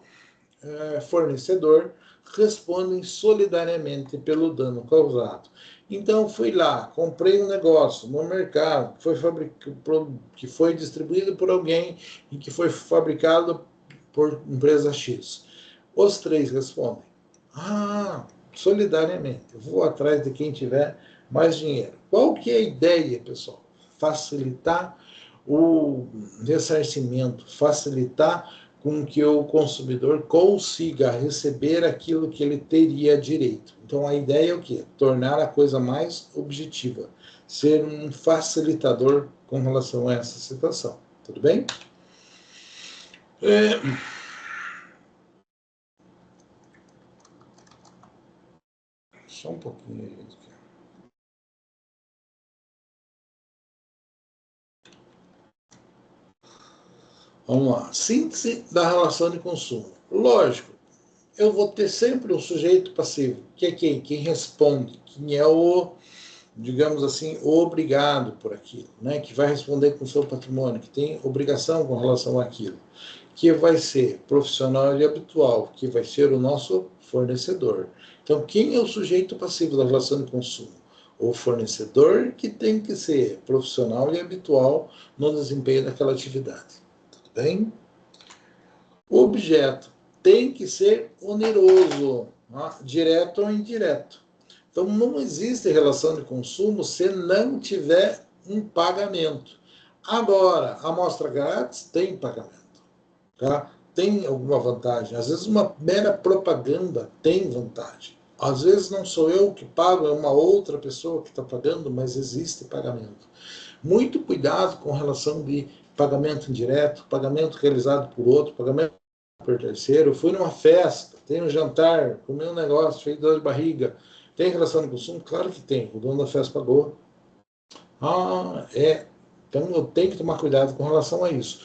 fornecedor, respondem solidariamente pelo dano causado. Então, fui lá, comprei um negócio no mercado, que foi distribuído por alguém e que foi fabricado por empresa X. Os três respondem: solidariamente, eu vou atrás de quem tiver mais dinheiro. Qual que é a ideia, pessoal? Facilitar o ressarcimento, facilitar com que o consumidor consiga receber aquilo que ele teria direito. Então, a ideia é o quê? Tornar a coisa mais objetiva, ser um facilitador com relação a essa situação. Tudo bem? Só um pouquinho, gente. Vamos lá. Síntese da relação de consumo. Lógico, eu vou ter sempre um sujeito passivo, que é quem? Quem responde, quem é o, digamos assim, o obrigado por aquilo, né? Que vai responder com o seu patrimônio, que tem obrigação com relação àquilo, que vai ser profissional e habitual, que vai ser o nosso fornecedor. Então, quem é o sujeito passivo da relação de consumo? O fornecedor, que tem que ser profissional e habitual no desempenho daquela atividade. Tudo bem? O objeto tem que ser oneroso, direto ou indireto. Então, não existe relação de consumo se não tiver um pagamento. Agora, a amostra grátis tem pagamento. Tá? Tem alguma vantagem. Às vezes, uma mera propaganda tem vantagem. Às vezes, não sou eu que pago, é uma outra pessoa que está pagando, mas existe pagamento. Muito cuidado com relação de pagamento indireto, pagamento realizado por outro, pagamento por terceiro. Eu fui numa festa, tem um jantar, comi um negócio, feito dor de barriga. Tem relação de consumo? Claro que tem. O dono da festa pagou. Então eu tenho que tomar cuidado com relação a isso.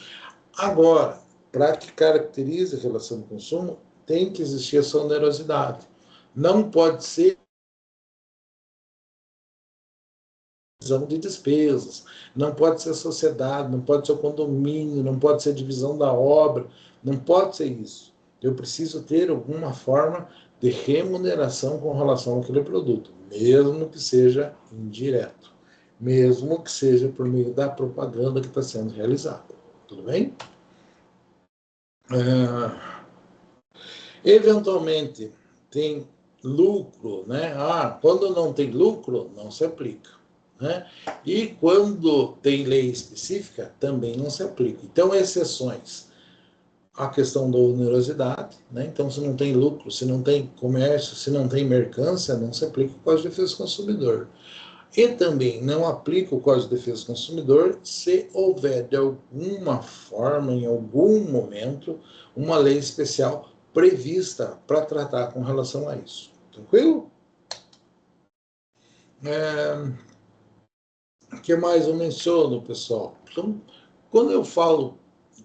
Agora, para que caracterize a relação de consumo, tem que existir essa onerosidade. Não pode ser divisão de despesas, não pode ser sociedade, não pode ser condomínio, não pode ser divisão da obra, não pode ser isso. Eu preciso ter alguma forma de remuneração com relação àquele produto, mesmo que seja indireto, mesmo que seja por meio da propaganda que está sendo realizada. Tudo bem? Eventualmente, tem lucro, né? Quando não tem lucro, não se aplica, né? E quando tem lei específica, também não se aplica. Então, exceções. A questão da onerosidade, né? Então, se não tem lucro, se não tem comércio, se não tem mercância, não se aplica o Código de Defesa do Consumidor. E também não aplica o Código de Defesa do Consumidor se houver, de alguma forma, em algum momento, uma lei especial prevista para tratar com relação a isso. Tranquilo? O que mais eu menciono, pessoal? Então, quando eu falo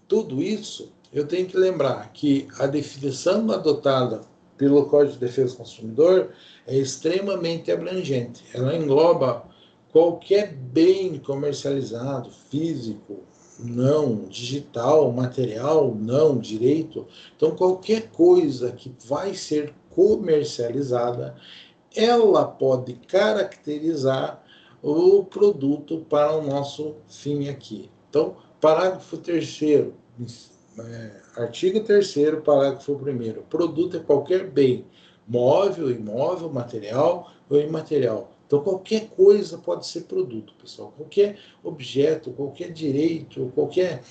tudo isso, eu tenho que lembrar que a definição adotada pelo Código de Defesa do Consumidor é extremamente abrangente. Ela engloba qualquer bem comercializado, físico, não, digital, material, não, direito. Então, qualquer coisa que vai ser comercializada, ela pode caracterizar o produto para o nosso fim aqui. Então, parágrafo 3º, artigo 3º, parágrafo 1º. Produto é qualquer bem, móvel, imóvel, material ou imaterial. Então, qualquer coisa pode ser produto, pessoal. Qualquer objeto, qualquer direito, qualquer...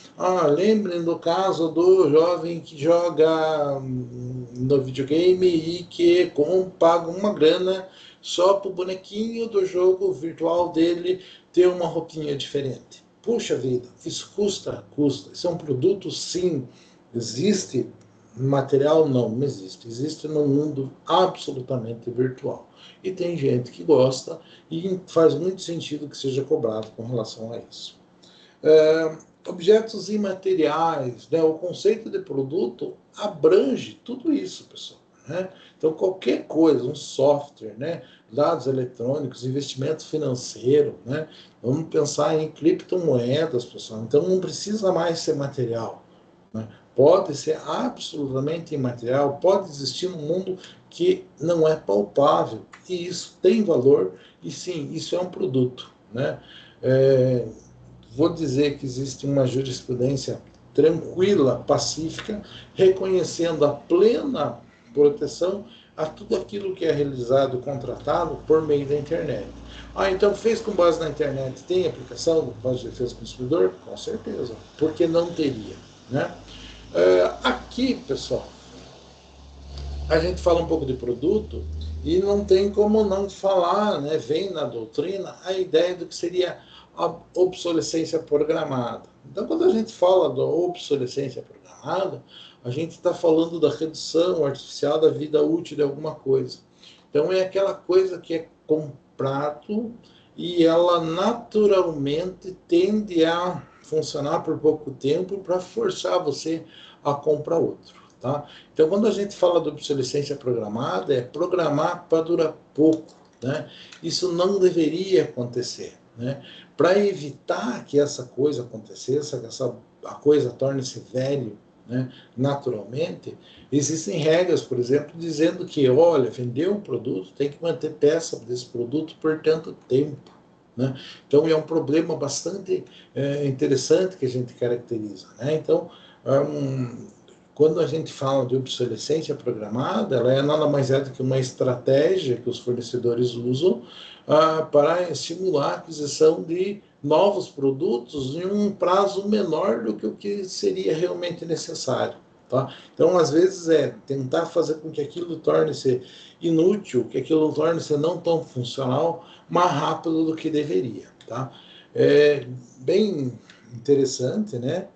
lembrem do caso do jovem que joga no videogame e que paga uma grana só para o bonequinho do jogo virtual dele ter uma roupinha diferente. Puxa vida, isso custa. Isso é um produto, sim. Existe material? Não existe. Existe no mundo absolutamente virtual. E tem gente que gosta e faz muito sentido que seja cobrado com relação a isso. Objetos imateriais, né? O conceito de produto abrange tudo isso, pessoal. Né? Então, qualquer coisa, um software, né? Dados eletrônicos, investimento financeiro, né? Vamos pensar em criptomoedas, pessoal. Então, não precisa mais ser material. Né? Pode ser absolutamente imaterial, pode existir um mundo que não é palpável, e isso tem valor, e sim, isso é um produto. Né? Vou dizer que existe uma jurisprudência tranquila, pacífica, reconhecendo a plena proteção a tudo aquilo que é realizado, contratado por meio da internet. Então fez com base na internet, tem aplicação do Código de Defesa do Consumidor? Com certeza, porque não teria. Né? Aqui, pessoal, a gente fala um pouco de produto e não tem como não falar, né? Vem na doutrina a ideia do que seria a obsolescência programada. Então, quando a gente fala da obsolescência programada, a gente está falando da redução artificial da vida útil de alguma coisa. Então, é aquela coisa que é comprado e ela naturalmente tende a funcionar por pouco tempo para forçar você a comprar outro. Tá? Então, quando a gente fala de obsolescência programada, é programar para durar pouco. Né? Isso não deveria acontecer. Né? Para evitar que essa coisa acontecesse, a coisa torne-se velho, né, naturalmente, existem regras, por exemplo, dizendo que, olha, vender um produto tem que manter peça desse produto por tanto tempo. Né? Então, é um problema bastante interessante que a gente caracteriza. Né? Então, quando a gente fala de obsolescência programada, ela é nada mais do que uma estratégia que os fornecedores usam para estimular a aquisição de novos produtos em um prazo menor do que o que seria realmente necessário. Tá? Então, às vezes, é tentar fazer com que aquilo torne-se inútil, que aquilo torne-se não tão funcional, mais rápido do que deveria. Tá? É bem interessante, né?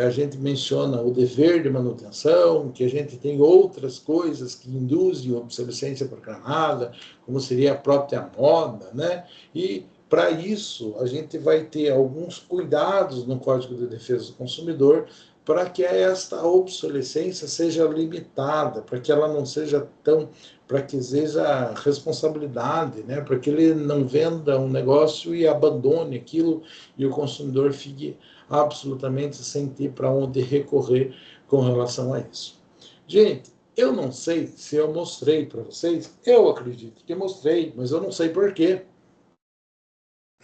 A gente menciona o dever de manutenção, que a gente tem outras coisas que induzem a obsolescência programada, como seria a própria moda, né? E, para isso, a gente vai ter alguns cuidados no Código de Defesa do Consumidor para que esta obsolescência seja limitada, para que ela não seja tão, para que seja responsabilidade, né? Para que ele não venda um negócio e abandone aquilo e o consumidor fique absolutamente sem ter para onde recorrer com relação a isso. Gente, eu não sei se eu mostrei para vocês, eu acredito que mostrei, mas eu não sei por quê.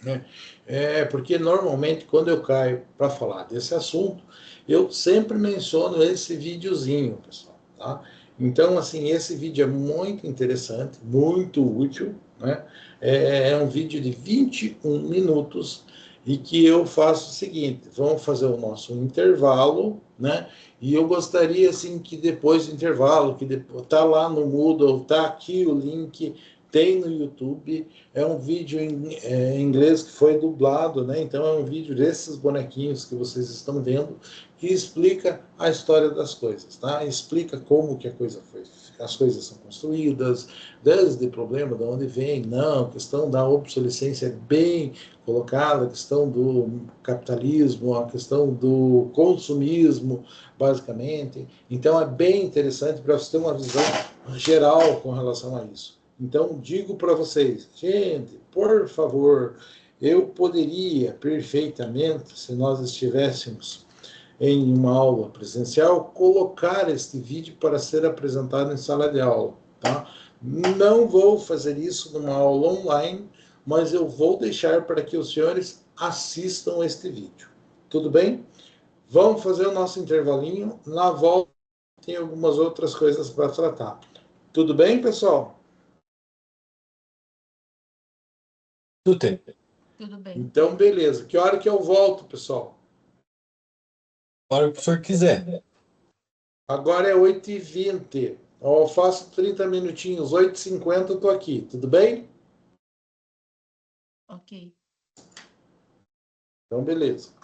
Né? Porque normalmente quando eu caio para falar desse assunto, eu sempre menciono esse videozinho, pessoal, tá? Então, assim, esse vídeo é muito interessante, muito útil, né? É um vídeo de 21 minutos e que eu faço o seguinte, vamos fazer o nosso intervalo, né? E eu gostaria, assim, que depois do intervalo, que tá lá no Moodle, tá aqui o link, tem no YouTube, é um vídeo em inglês que foi dublado, né? Então é um vídeo desses bonequinhos que vocês estão vendo que explica a história das coisas, tá? Explica como que a coisa foi, as coisas são construídas, desde o problema, de onde vem, não, a questão da obsolescência é bem colocada, a questão do capitalismo, a questão do consumismo, basicamente. Então é bem interessante para você ter uma visão geral com relação a isso. Então, digo para vocês, gente, por favor, eu poderia perfeitamente, se nós estivéssemos em uma aula presencial, colocar este vídeo para ser apresentado em sala de aula, tá? Não vou fazer isso numa aula online, mas eu vou deixar para que os senhores assistam este vídeo. Tudo bem? Vamos fazer o nosso intervalinho. Na volta tem algumas outras coisas para tratar. Tudo bem, pessoal? Tudo tem. Tudo bem. Então, beleza. Que hora que eu volto, pessoal? A hora que o senhor quiser. Agora é 8h20. Eu faço 30 minutinhos, 8h50 eu estou aqui. Tudo bem? Ok. Então, beleza.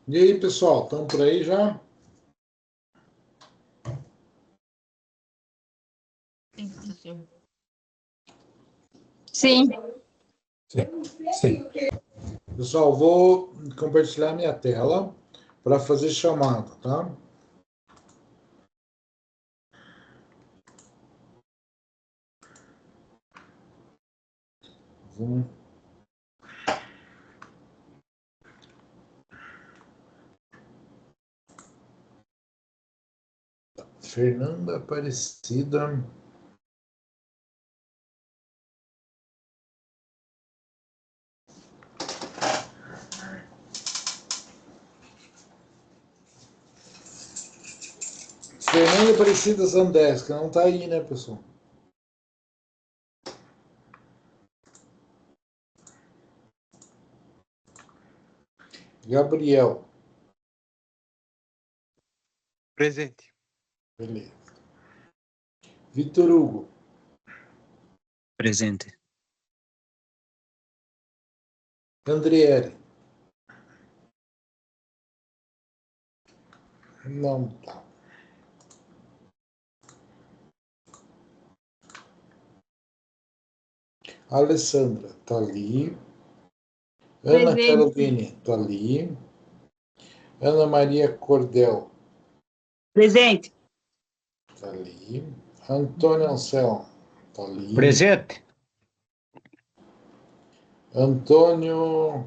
E aí, pessoal, estão por aí já? Sim, professor. Sim. Sim. Pessoal, vou compartilhar minha tela para fazer chamada, tá? Vamos. Fernanda Aparecida. Fernanda Aparecida Zandesca, não está aí, né, pessoal? Gabriel. Presente. Beleza. Vitor Hugo. Presente. Andriele. Não tá. Alessandra tá ali. Ana Presente. Caroline tá ali. Ana Maria Cordel Presente. tá ali. Antônio Anselmo tá ali. Presente. Antônio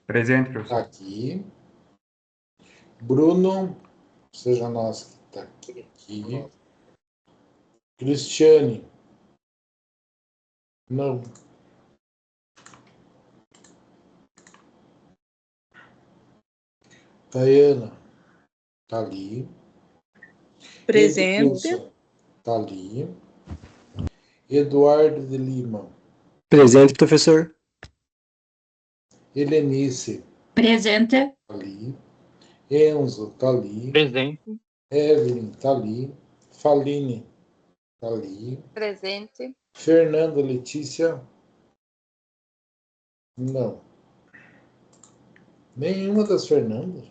Presente, tá professor. aqui. Bruno, seja nós que tá aqui. Cristiane. Não. Tayana tá ali. Presente. Edilson tá ali. Eduardo de Lima. Presente, professor. Helenice Presente. tá ali. Enzo tá ali. Presente. Evelyn tá ali. Faline tá ali. Presente. Fernanda Letícia. Não. Nenhuma das Fernandas.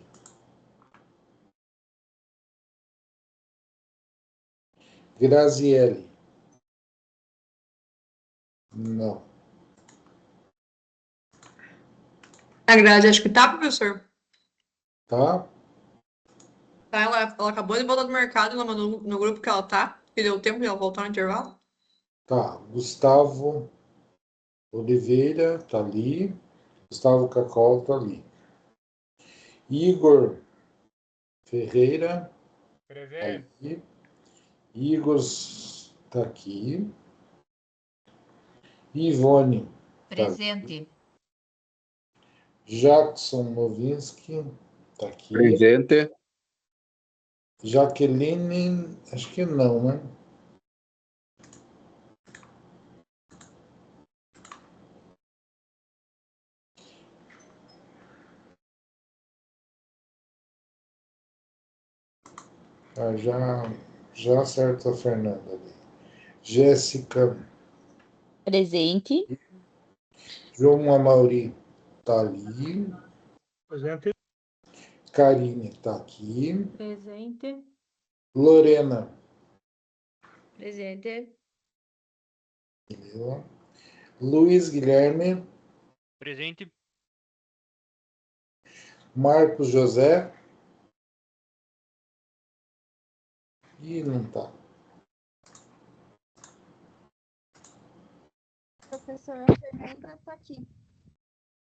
Graziele. Não. A Grazi, acho que tá, professor. Tá? Tá, ela acabou de voltar do mercado, ela mandou no grupo que ela tá, que deu tempo de ela voltar no intervalo. Tá. Gustavo Oliveira tá ali. Gustavo Cacol tá ali. Igor Ferreira tá Presente. ali. Igor tá aqui. Ivone tá ali. Presente. Jackson Novinski tá aqui. Presente. Jaqueline, acho que não, né? Ah, já acerta a Fernanda ali. Jéssica, Presente. João Amauri tá ali. Presente. Karine tá aqui. Presente. Lorena, Presente. entendeu? Luiz Guilherme, Presente. Marcos José. E não tá. Professor, a Fernanda tá aqui.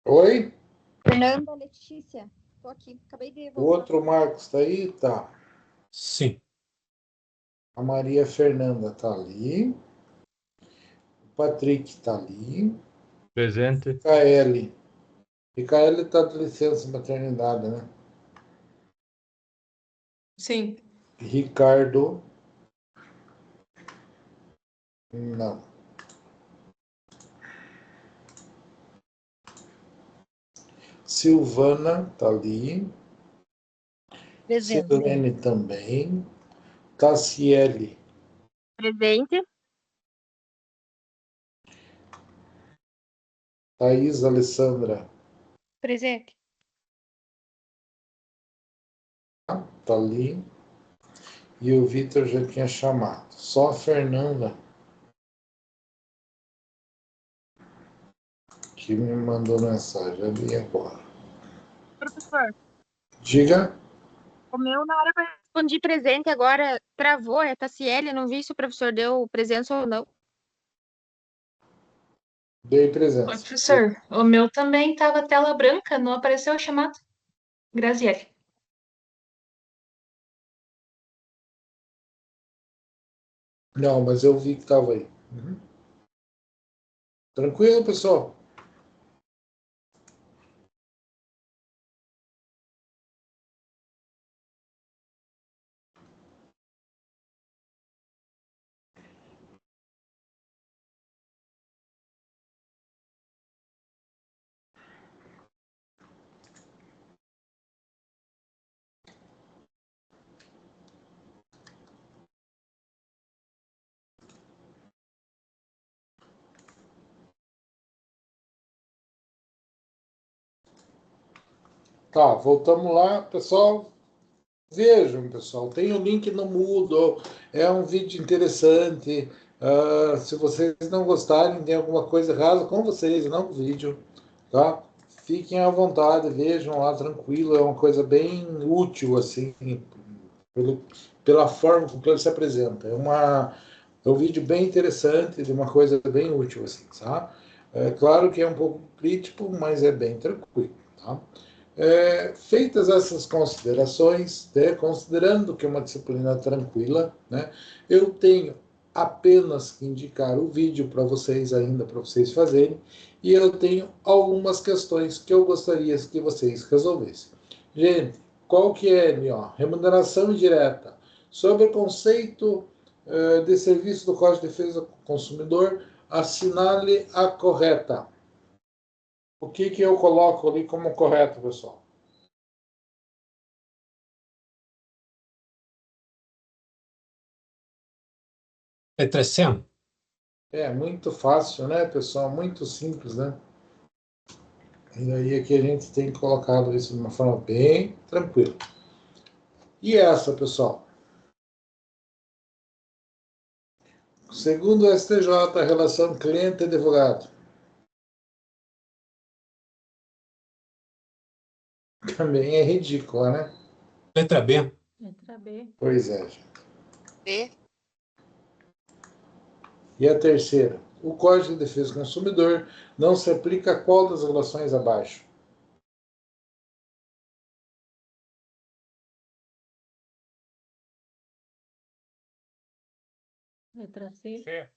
Oi? Fernanda Letícia, tô aqui. Acabei de O voltar. outro Marcos tá aí? Tá. Sim. A Maria Fernanda tá ali. O Patrick tá ali. Presente. Micaele. Micaele tá de licença maternidade, né? Sim. Ricardo. Não. Silvana tá ali. Presente. Silene também. Tassiele. Presente. Thaís Alessandra. Presente. Tá ali. E o Vitor já tinha chamado. Só a Fernanda que me mandou mensagem. Ali agora. Professor, Diga. o meu na hora que eu respondi presente agora travou, é Tassiele, eu não vi se o professor deu presença ou não. Dei Oi, presença. professor. O meu também estava tela branca, não apareceu a chamada. Graziele. Não, mas eu vi que estava aí. Uhum. Tranquilo, pessoal? Tá, voltamos lá, pessoal. Vejam, pessoal, tem o link no Moodle, é um vídeo interessante. Se vocês não gostarem, tem alguma coisa errada com vocês, não com o vídeo, tá? Fiquem à vontade, vejam lá tranquilo, é uma coisa bem útil, assim, pela forma com que ele se apresenta. É um vídeo bem interessante, de uma coisa bem útil, assim, tá? É claro que é um pouco crítico, mas é bem tranquilo, tá? Feitas essas considerações, né, considerando que é uma disciplina tranquila, né, eu tenho apenas que indicar o vídeo para vocês ainda, para vocês fazerem, e eu tenho algumas questões que eu gostaria que vocês resolvessem. Gente, qual que é, ó, remuneração indireta? Sobre o conceito de serviço do Código de Defesa do Consumidor, assinale a correta. O que eu coloco ali como correto, pessoal? Letra C. É muito fácil, né, pessoal? Muito simples, né? E aí aqui a gente tem colocado isso de uma forma bem tranquila. E essa, pessoal? Segundo o STJ, a relação cliente-advogado. Também é ridícula, né? Letra B. Letra B. Pois é, gente. B. E a terceira? O Código de Defesa do Consumidor não se aplica a qual das relações abaixo? Letra C. C.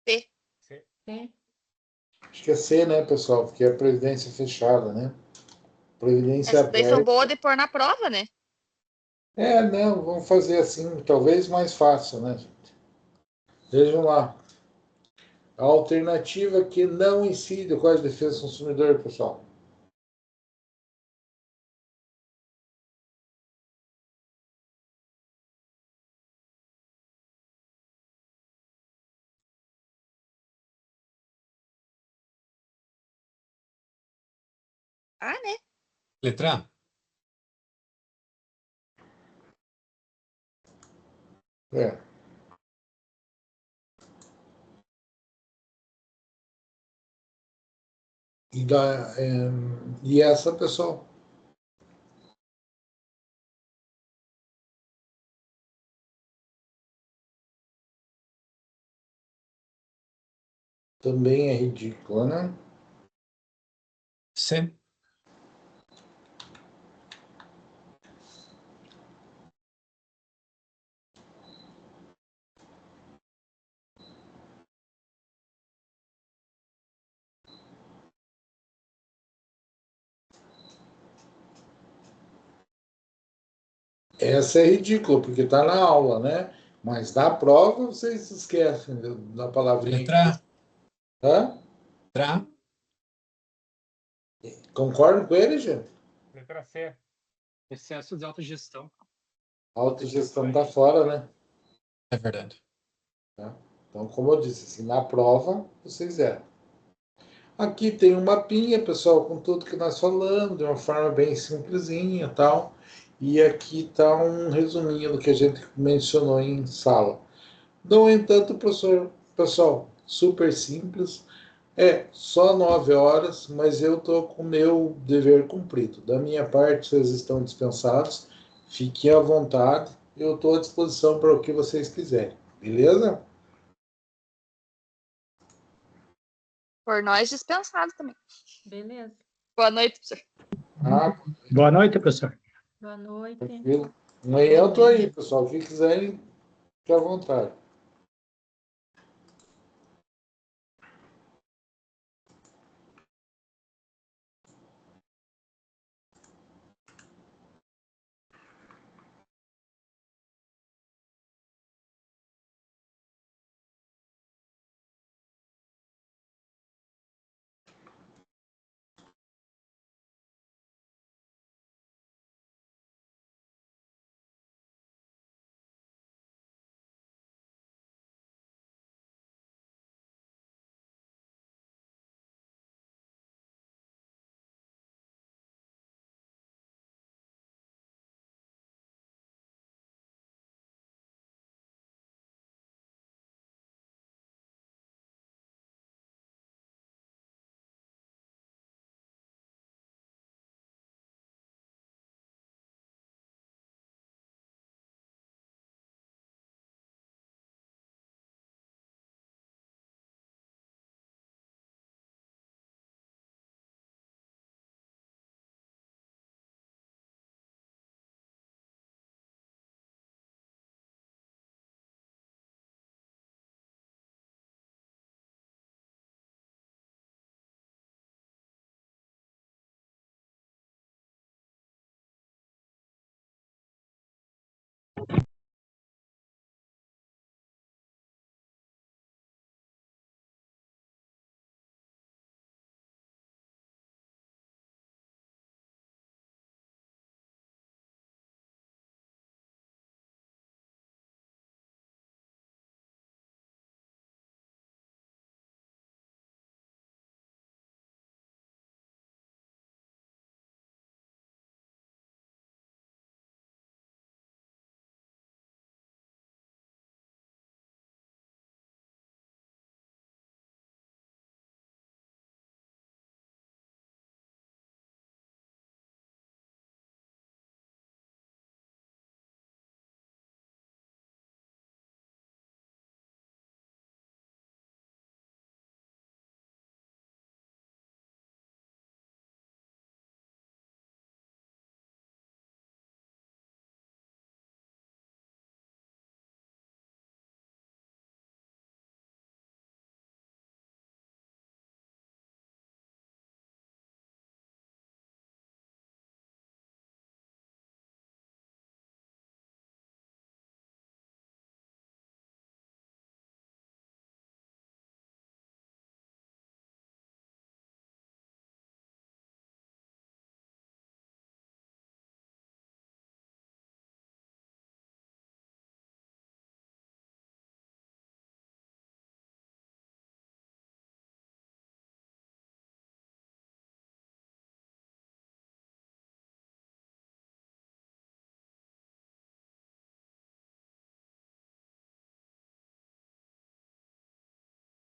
C. C. C. Acho que é C, né, pessoal? Porque é a previdência fechada, né? Previdência Essas daí são aberta. boas de pôr na prova, né? Não, vamos fazer assim, talvez mais fácil, né, gente? Vejam lá. A alternativa que não incide o Código de Defesa do Consumidor, pessoal. Ah, né? Letra A. É. E essa, pessoal? Também é ridícula, né? C. Essa é ridícula, porque está na aula, né? Mas na prova vocês esquecem da palavrinha. Letra A. Hã? Letra A. Concordam com ele, gente? Letra C. Excesso de autogestão. A autogestão está fora, né? É verdade. Tá? Então, como eu disse, assim, na prova vocês eram. Aqui tem um mapinha, pessoal, com tudo que nós falamos, de uma forma bem simplesinha e tal. E aqui está um resuminho do que a gente mencionou em sala. No entanto, professor, pessoal, super simples. É só 9 horas, mas eu estou com o meu dever cumprido. Da minha parte, vocês estão dispensados. Fiquem à vontade. Eu estou à disposição para o que vocês quiserem. Beleza? Por nós, dispensado também. Beleza. Boa noite, professor. Ah, Boa noite, professor. Boa noite. tranquilo. Amanhã eu estou aí, pessoal. O que quiserem, fique à vontade.